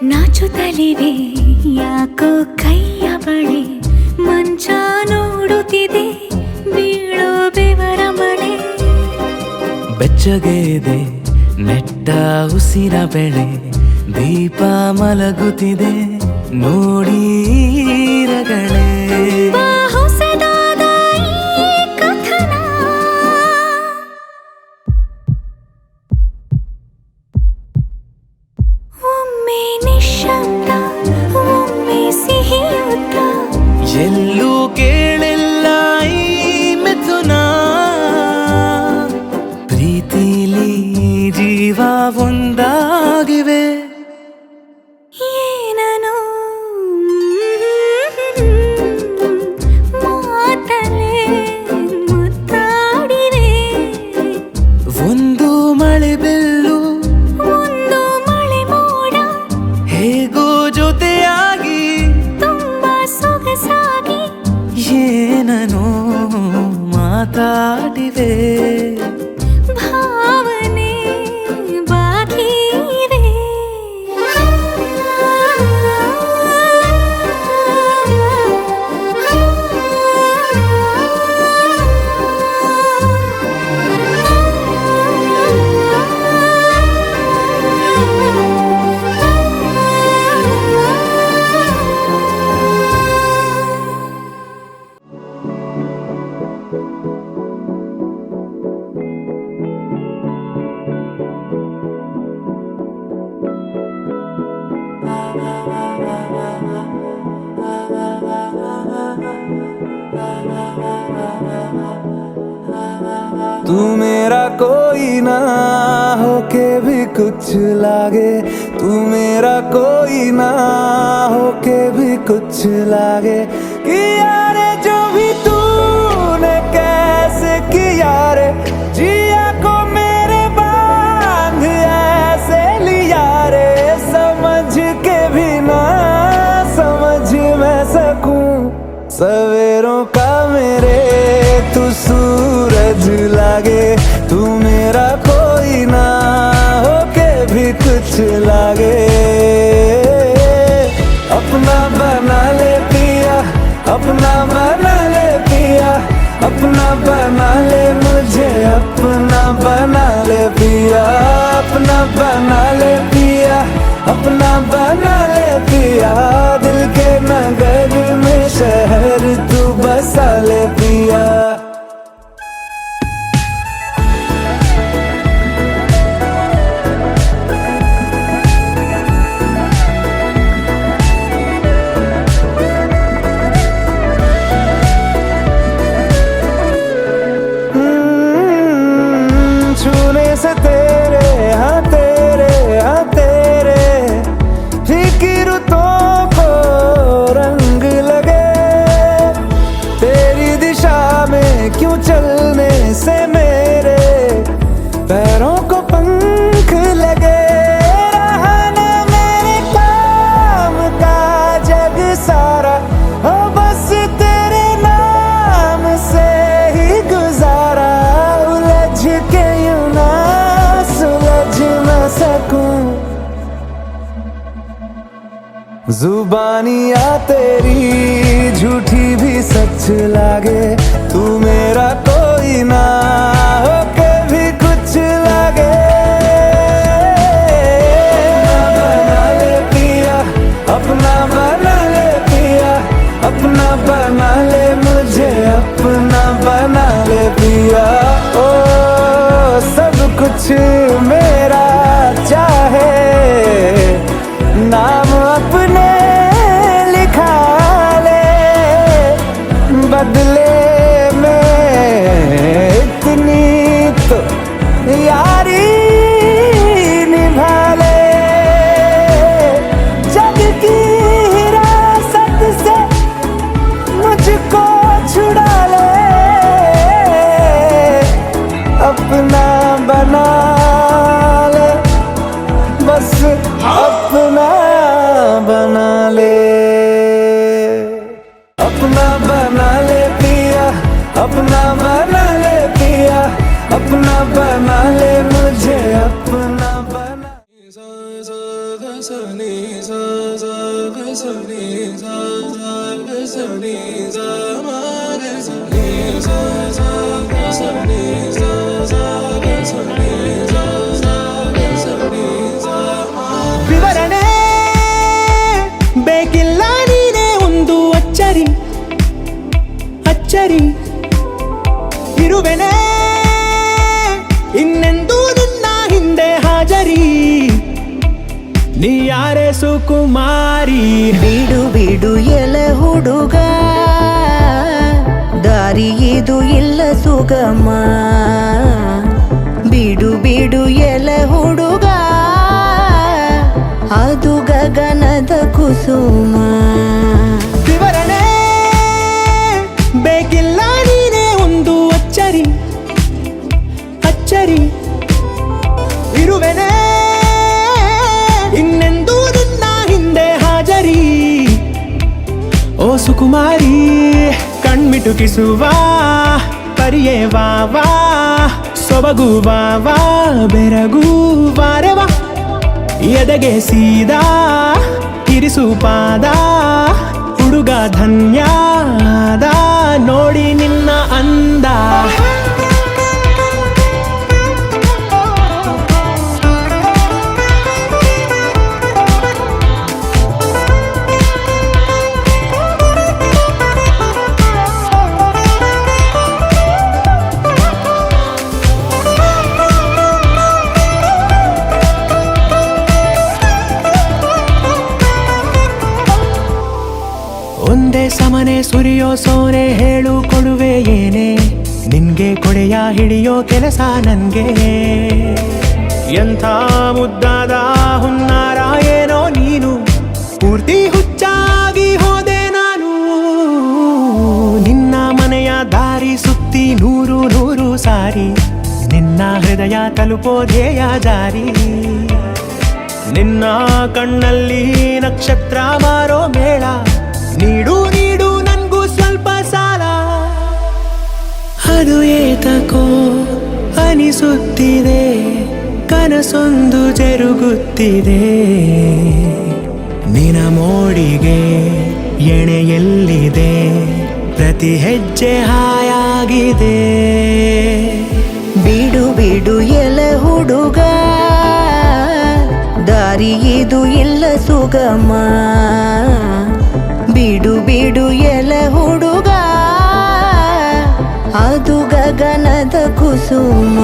ನಾಚುತ್ತಲಿವೆ ಯಾಕೋ ಕೈಯ ಬಳೆ ಮಂಚ ನೋಡುತ್ತಿದೆ ಬೀಳೋ ಬೆವರ ಮಳೆ ಬೆಚ್ಚಗೆದೆ ನೆಟ್ಟ ಉಸಿರ ಬೆಳೆ ದೀಪ ಮಲಗುತ್ತಿದೆ ನೋಡೀರಗಳೇ ಬಾ ಹೊಸದಾದ ಈ ಕಥನ ಒಮ್ಮೆ ನಿಶ್ಶಬ್ದ ಒಮ್ಮೆ ಸಿಹಿಯುತ್ತ ಎಲ್ಲೂ ಕೇಳಿಲ್ಲ ಈ ಮಿಥುನ ಪ್ರೀತಿಲಿ ಜೀವ ಒಂದಾಗಿವೆ ಏನನು ಮಾತಲೆ ಮುತ್ತಾಡಿವೆ ಒಂದು ಮಳೆ ಬೆಲ್ಲು ಒಂದು ಮಳೆ ಮೋಡ ಹೇಗೋ ಜೊತೆಯಾಗಿ ತುಂಬಾ ಸೊಗಸಾಗಿ ಏನನೋ ಮಾತಾಡಿವೆ ಭಾವನೆ ಬಾಕಿ ಇವೆ तू मेरा कोई ना होके भी कुछ लागे तू मेरा कोई ना होके भी कुछ लागे किया रे जो भी तूने कैसे किया रे जिया को मेरे बांध ऐसे लिया रे समझ के भी ना समझ मैं सकूं सवेरों का मेरे तू सूरज लागे तू मेरा कोई ना होके भी कुछ लागे अपना बना ले पिया अपना बना ले पिया अपना बना ले मुझे अपना बना ले पिया अपना बना ले पिया अपना बना ले पिया दिल के नगर में शहर तू बसा ले पिया छूने से तेरे हाँ तेरे फीकी रुतों को रंग लगे तेरी दिशा में क्यों चलने से मेरे पैरों को पंख लगे रहा ना मेरे काम का जग सारा हो बस तेरे नाम से ही गुजारा उलझ के यूं ना सुलझ न सकूं जुबानियाँ तेरी झूठी भी सच लागे, तू मेरा कोई ना हो के भी कुछ लागे। बना ले पिया, अपना बना ले पिया, अपना बना ले मुझे, अपना बना ले पिया। ओ सब कुछ मेरा चाहे, नाम अपने लिखा ले, बदले में इतनी तो यारी निभा ले। जग की हिरासत से मुझको छुड़ा ले, अपना बना ले, बस अपना बना ले। अपना बना ले पिया, अपना बना ले पिया, अपना बना ले मुझे, अपना बना। ವಿವರಣೆ ಬೇಕಿಲ್ಲ, ನೀನೇ ಒಂದು ಅಚ್ಚರಿ ಅಚ್ಚರಿ. ಇರುವೆನೆ ಇನ್ನೆಂದೂ ನಿನ್ನ ಹಿಂದೆ ಹಾಜರಿ, ನೀ ಯಾರೇ ಸುಕುಮಾರಿ. ಬಿಡು ಬಿಡು ಎಲೆ ಹುಡುಗ, ದಾರಿ ಇದು ಇಲ್ಲ ಸುಗಮ. ಬಿಡು ಬಿಡು ಎಲೆ ಹುಡುಗ, ಅದು ಗಗನದ ಕುಸುಮ. ವಿವರಣೆ ಬೇಕಿಲ್ಲ, ನೀನೇ ಒಂದು ಅಚ್ಚರಿ ಅಚ್ಚರಿ. ಇರುವೆನೆ ಇನ್ನೆಂದೂ ನಿನ್ನ ಹಿಂದೆ ಹಾಜರಿ. ಓ ಸುಕುಮಾರಿ, ಕಣ್ಮಿಟುಕಿಸುವ ಪರಿಯೇ ವಾವಾ, ಸೊಬಗು ವಾವಾ, ಬೆರಗು ವಾರೆವಾ. ಎದೆಗೆ ಸೀದಾ ಇರಿಸು ಪಾದ, ಹುಡುಗ ಧನ್ಯಾದ ನೋಡಿ ನಿನ್ನ ಅಂದ. ಒಂದೇ ಸಮನೆ ಸುರಿಯೋ ಸೋನೆ, ಹೇಳು ಕೊಡುವೆ ಏನೇ ನಿನ್ಗೆ, ಕೊಡೆಯ ಹಿಡಿಯೋ ಕೆಲಸ ನನ್ಗೆ. ಎಂಥ ಮುದ್ದಾದ ಹುನ್ನಾರ ಏನೋ ನೀನು, ಪೂರ್ತಿ ಹುಚ್ಚಾಗಿ ಹೋದೆ ನಾನು. ನಿನ್ನ ಮನೆಯ ದಾರಿ ಸುತ್ತಿ ನೂರು ನೂರು ಸಾರಿ, ನಿನ್ನ ಹೃದಯ ತಲುಪೋ ಧ್ಯೇಯ ಜಾರಿ. ನಿನ್ನ ಕಣ್ಣಲ್ಲಿ ನಕ್ಷತ್ರ ಮಾರೋ ಮೇಳ, ನೀಡು ನೀಡು ನನ್ಗೂ ಸ್ವಲ್ಪ ಸಾಲ. ಅದು ಏತಕೋ ಅನಿಸುತ್ತಿದೆ, ಕನಸೊಂದು ಜರುಗುತ್ತಿದೆ. ನಿನ ಮೋಡಿಗೆ ಎಣೆಯಲ್ಲಿದೆ, ಪ್ರತಿ ಹೆಜ್ಜೆ ಹಾಯಾಗಿದೆ. ಬಿಡು ಬಿಡು ಎಲೆ ಹುಡುಗ, ದಾರಿ ಇದು ಇಲ್ಲ ಸುಗಮ. ಬಿಡು ಬಿಡು ಎಲೆ ಹುಡುಗ, ಅದು ಗಗನದ ಕುಸುಮ.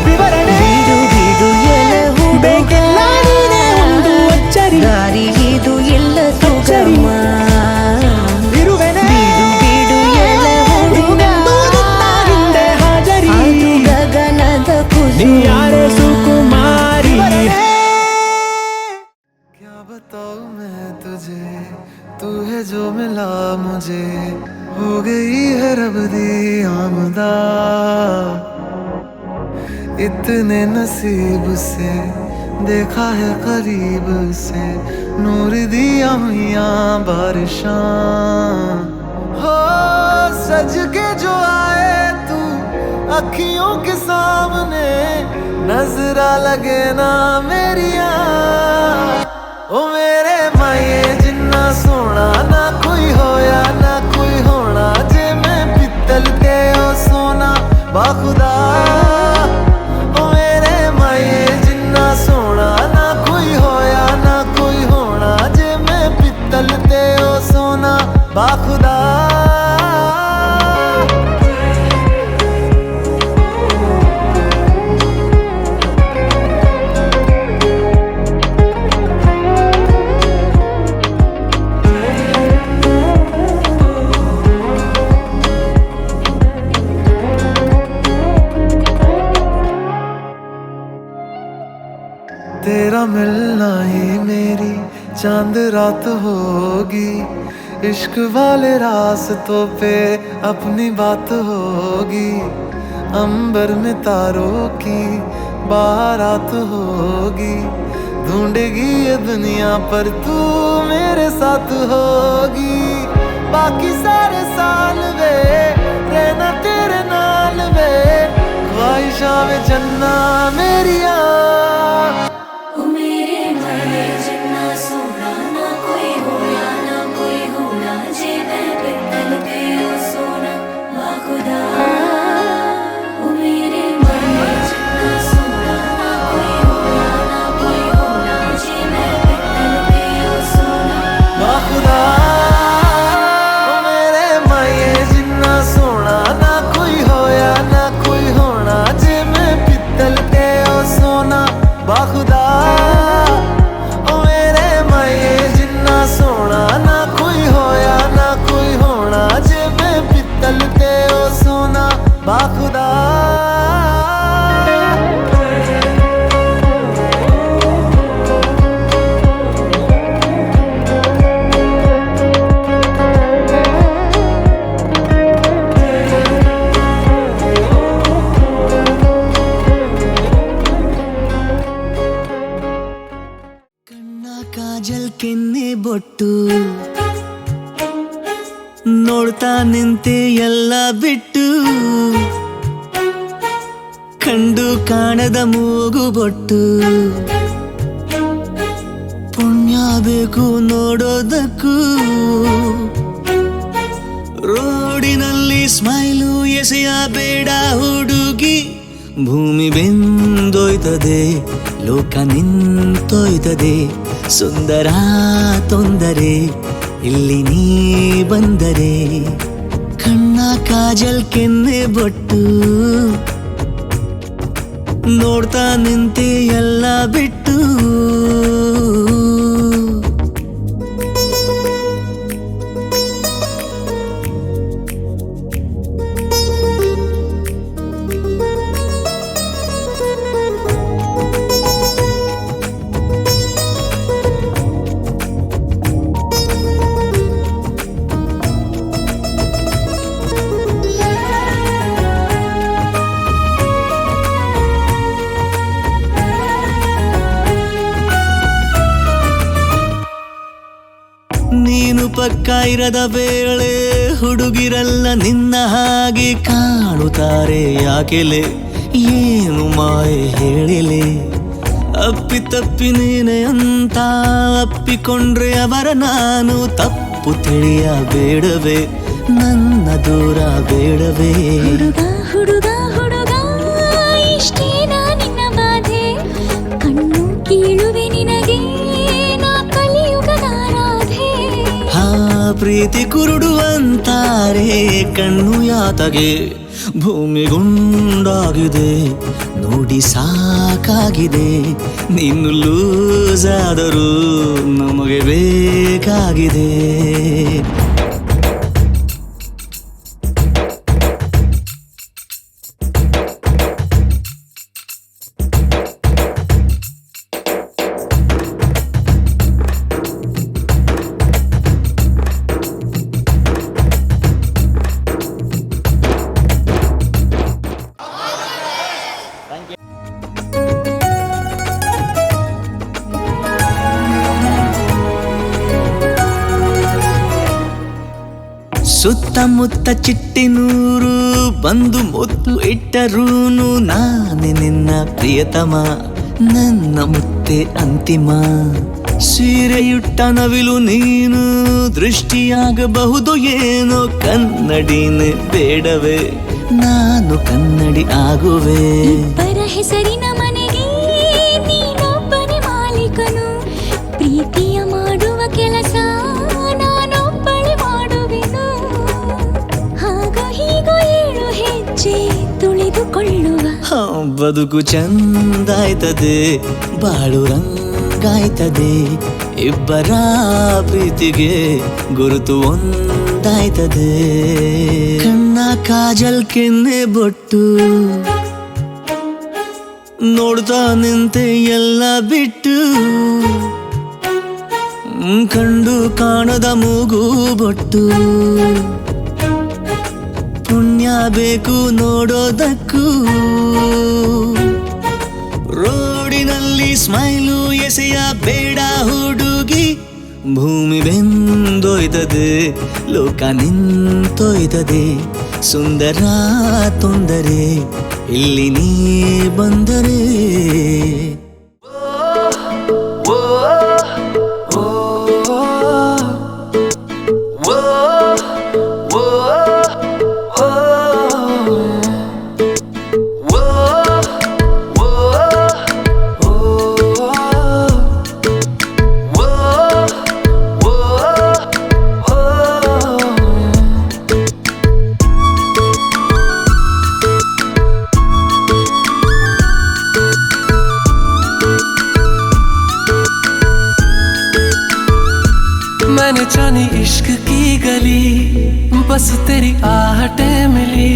ವಿವರಣೆ ಬಿಡು ಬಿಡು ಎಲೆ ಹುಡುಗ, ಬೇಕಿಲ್ಲ, ನೀನೇ ಒಂದು ಅಚ್ಚರಿ ದಾರಿ ಇದು ಇಲ್ಲ ಸುಗಮ. ಇರುವೆನೆ ಬಿಡು ಬಿಡು ಎಲೆ ಹುಡುಗ, ಹಿಂದೆ ಹಾಜರಿ, ಅದು ಗಗನದ ನೀ ಕುಸುಮ. ಯಾರೇ ಸುಕುಮಾರಿ. क्या बताऊं मैं तुझे, तू है जो मिला मुझे, हो गई है रब दी आमदा। इतने नसीब से देखा है करीब से, नूर दिया हुइयां बारिशां। हो सज के जो आए तू अखियों के सामने, नजरा लगे ना मेरिया। ओ मेरे माये जिन्ना सोना ना कोई होया, ना कोई तेरा मिलना ही मेरी चांद रात होगी, इश्क वाले रास्तों पे अपनी बात होगी, अंबर में तारों की बारात होगी, ढूंढेगी ये दुनिया पर तू मेरे साथ होगी। बाकी सारे साल वे रहना तेरे नाल वे, ख्वाहिशां वे जन्ना मेरिया। ओ मेरे मने जिन्ना सोना ना कोई होया ना कोई होना, जे मैं पित्तल पे ओ सोना बाखुदा। ओ मेरे मने जिन्ना सोना ना कोई होया ना कोई होना, जे मैं पित्तल पे ओ सोना बाखुदा। ओ मेरे माये जिन्ना सोना ना कोई होया ना कोई होना, जे मैं पित्तल पे ओ सोना बाखुदा। ओ मेरे माये जिन्ना सोना ना कोई होया ना कोई होना, जे मैं पित्तल पे ओ सोना बाखुदा। ಕಾಜಲ್ ಕೆನ್ನೆ ಬೊಟ್ಟು ನೋಡ್ತಾ ನಿಂತೆ ಎಲ್ಲ ಬಿಟ್ಟು, ಕಂಡು ಕಾಣದ ಮೂಗು ಬೊಟ್ಟು ಪುಣ್ಯ ಬೇಕು ನೋಡೋದಕ್ಕೂ, ರೋಡಿನಲ್ಲಿ ಸ್ಮೈಲು ಎಸೆಯ ಬೇಡ ಹುಡುಗಿ, ಭೂಮಿ ಬೆಂದೋಯ್ತದೆ ಲೋಕ ನಿಂತೋಯ್ತದೆ, ಸುಂದರ ತೊಂದರೆ ಇಲ್ಲಿ ನೀ ಬಂದರೆ, ಕಣ್ಣ ಕಾಜಲ್ ಕೆನ್ನೆ ಬೊಟ್ಟು ನೋಡ್ತಾ ನಿಂತೆ ಎಲ್ಲ ಬಿಟ್ಟು. ನೀನು ಪಕ್ಕ ಇರದ ವೇಳೆ ಹುಡುಗಿರಲ್ಲ ನಿನ್ನ ಹಾಗೆ ಕಾಣುತ್ತಾರೆ, ಯಾಕೆಲೆ ಏನು ಮಾಯೆ ಹೇಳಿಲೆ, ಅಪ್ಪಿ ತಪ್ಪಿ ನೀನೆ ಅಂತ ಅಪ್ಪಿಕೊಂಡ್ರೆ ಅವರ ನಾನು ತಪ್ಪು ತಿಳಿಯಬೇಡವೇ, ನನ್ನ ದೂರ ಬೇಡವೇ. ಹುಡುಗ ಹುಡುಗ ಹುಡುಗ ಇಷ್ಟೇನಾ ನಿನ್ನ ಬಾಧೆ, ಕಣ್ಣು ಕೀಳುವೆ ನಿನಗೆ ನಾ ಕಲಿಯುಗದ ರಾಧೆ. ಹಾ ಪ್ರೀತಿ ಕುರುಡು ಅಂತಾರೆ ಕಣ್ಣು ಯಾತಗೆ, ಭೂಮಿ ಗುಂಡಾಗಿದೆ ನೋಡಿ ಸಾಕಾಗಿದೆ, ನೀನು ಲೂಸ್ ಆದರೂ ನಮಗೆ ಬೇಕಾಗಿದೆ. ಸುತ್ತಮುತ್ತ ಚಿಟ್ಟಿನೂರು ಬಂದು ಮುತ್ತು ಇಟ್ಟರೂನು, ನಾನೇ ನಿನ್ನ ಪ್ರಿಯತಮ ನನ್ನ ಮುತ್ತೆ ಅಂತಿಮ, ಸೀರೆಯುಟ್ಟ ನವಿಲು ನೀನು ದೃಷ್ಟಿಯಾಗಬಹುದು ಏನೋ, ಕನ್ನಡಿನೇ ಬೇಡವೇ ನಾನು ಕನ್ನಡಿ ಆಗುವೆ. ಇಬ್ಬರ ಹೆಸರಿನ ಮನೆಗೆ ನೀನೊಬ್ಬನೇ ಮಾಲೀಕನು, ಪ್ರೀತಿಯ ಮಾಡುವ ಕೆಲಸ ನಾನೊಬ್ಬಳೆ ಮಾಡುವೆನು, ಹಾಗೋ ಹೀಗೋ ಏಳು ಹೆಜ್ಜೆ ತುಳಿದುಕೊಳ್ಳುವ. ಬದುಕು ಚಂದಾಯ್ತದೆ ಬಾಳು ರಂಗಾಯ್ತದೆ, ಇಬ್ಬರ ಪ್ರೀತಿಗೆ ಗುರುತು ಒಂದಾಯ್ತದೆ. ಕಣ್ಣ ಕಾಜಲ್ ಕೆನ್ನೆ ಬೊಟ್ಟು ನೋಡ್ತಾ ನಿಂತೆ ಎಲ್ಲ ಬಿಟ್ಟು ಕಂಡು ಕಾಣದ ಮೂಗು ಬೊಟ್ಟು ಪುಣ್ಯ ಬೇಕು ನೋಡೋದಕ್ಕೂ ರೋಡಿನಲ್ಲಿ ಸ್ಮೈಲು ಎಸೆಯ ಬೇಡ ಹುಡುಗಿ ಭೂಮಿ ಬೆಂದೊಯ್ತದೆ ಲೋಕ ನಿಂತೊಯ್ತದೆ ಸುಂದರ ತೊಂದರೆ ಇಲ್ಲಿ ನೀ ಬಂದರೆ मैंने जानी इश्क की गली, बस तेरी आहटें मिली।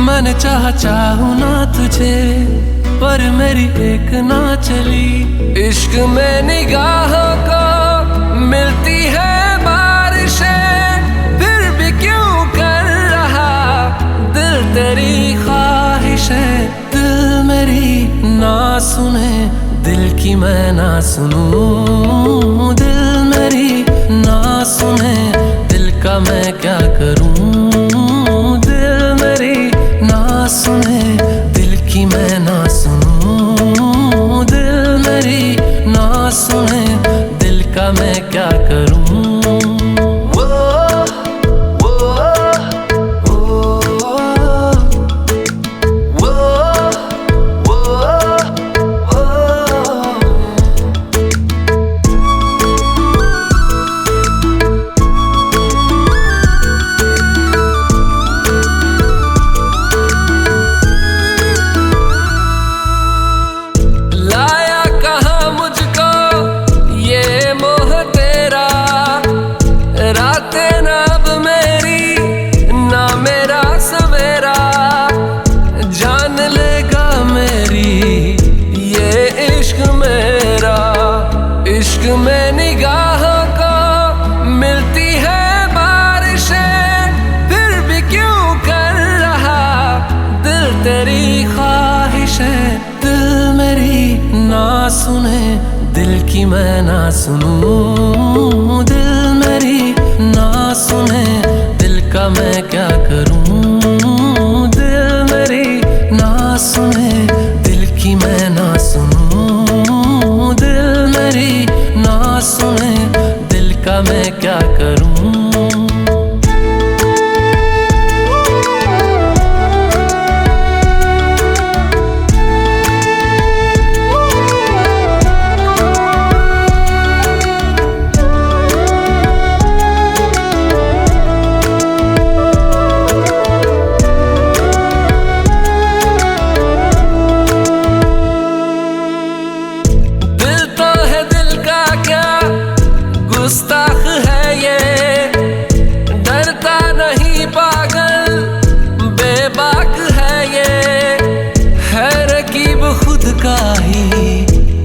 मैंने चाहूँ ना तुझे, पर मेरी एक ना चली। इश्क में निगाहों को मिलती है बारिशें, फिर भी क्यों कर रहा दिल तेरी ख्वाहिशें। दिल मेरी ना सुने, दिल की मैं ना सुनूं। दिल मेरी ना सुने, दिल का मैं क्या करूं। दिल मेरी ना सुने, दिल की मैं ना सुनूं। दिल मेरी ना सुने, दिल का मैं क्या करूं। इश्क में निगाहों को मिलती है बारिशें, फिर भी क्यों कर रहा दिल तेरी ख्वाहिशें। दिल मेरी ना सुने, दिल की मैं ना सुनूं। दिल मेरी ना सुने, दिल का मैं क्या करूं। दिल मेरी ना सुने, दिल की मैं ना सुनूं। दिल मेरी ना सुने, दिल का मैं क्या करूं। गुस्ताख है ये, डरता नहीं पागल बेबाक है ये। है रकीब खुद का ही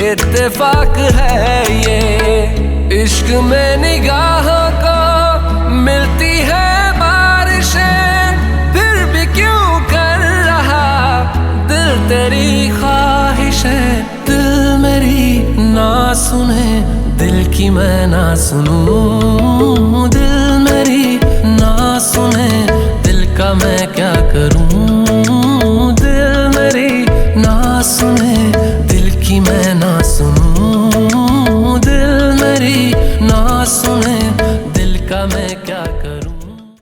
इत्तेफाक है ये। इश्क में निगाहों को मिलती है बारिशें, फिर भी क्यों कर रहा दिल तेरी ख्वाहिशें। दिल मेरी ना सुने, दिल की मैं ना सुनूं। दिल मेरी ना सुने, दिल का मैं क्या करूं। दिल मेरी ना सुने, दिल की मैं ना सुनूं।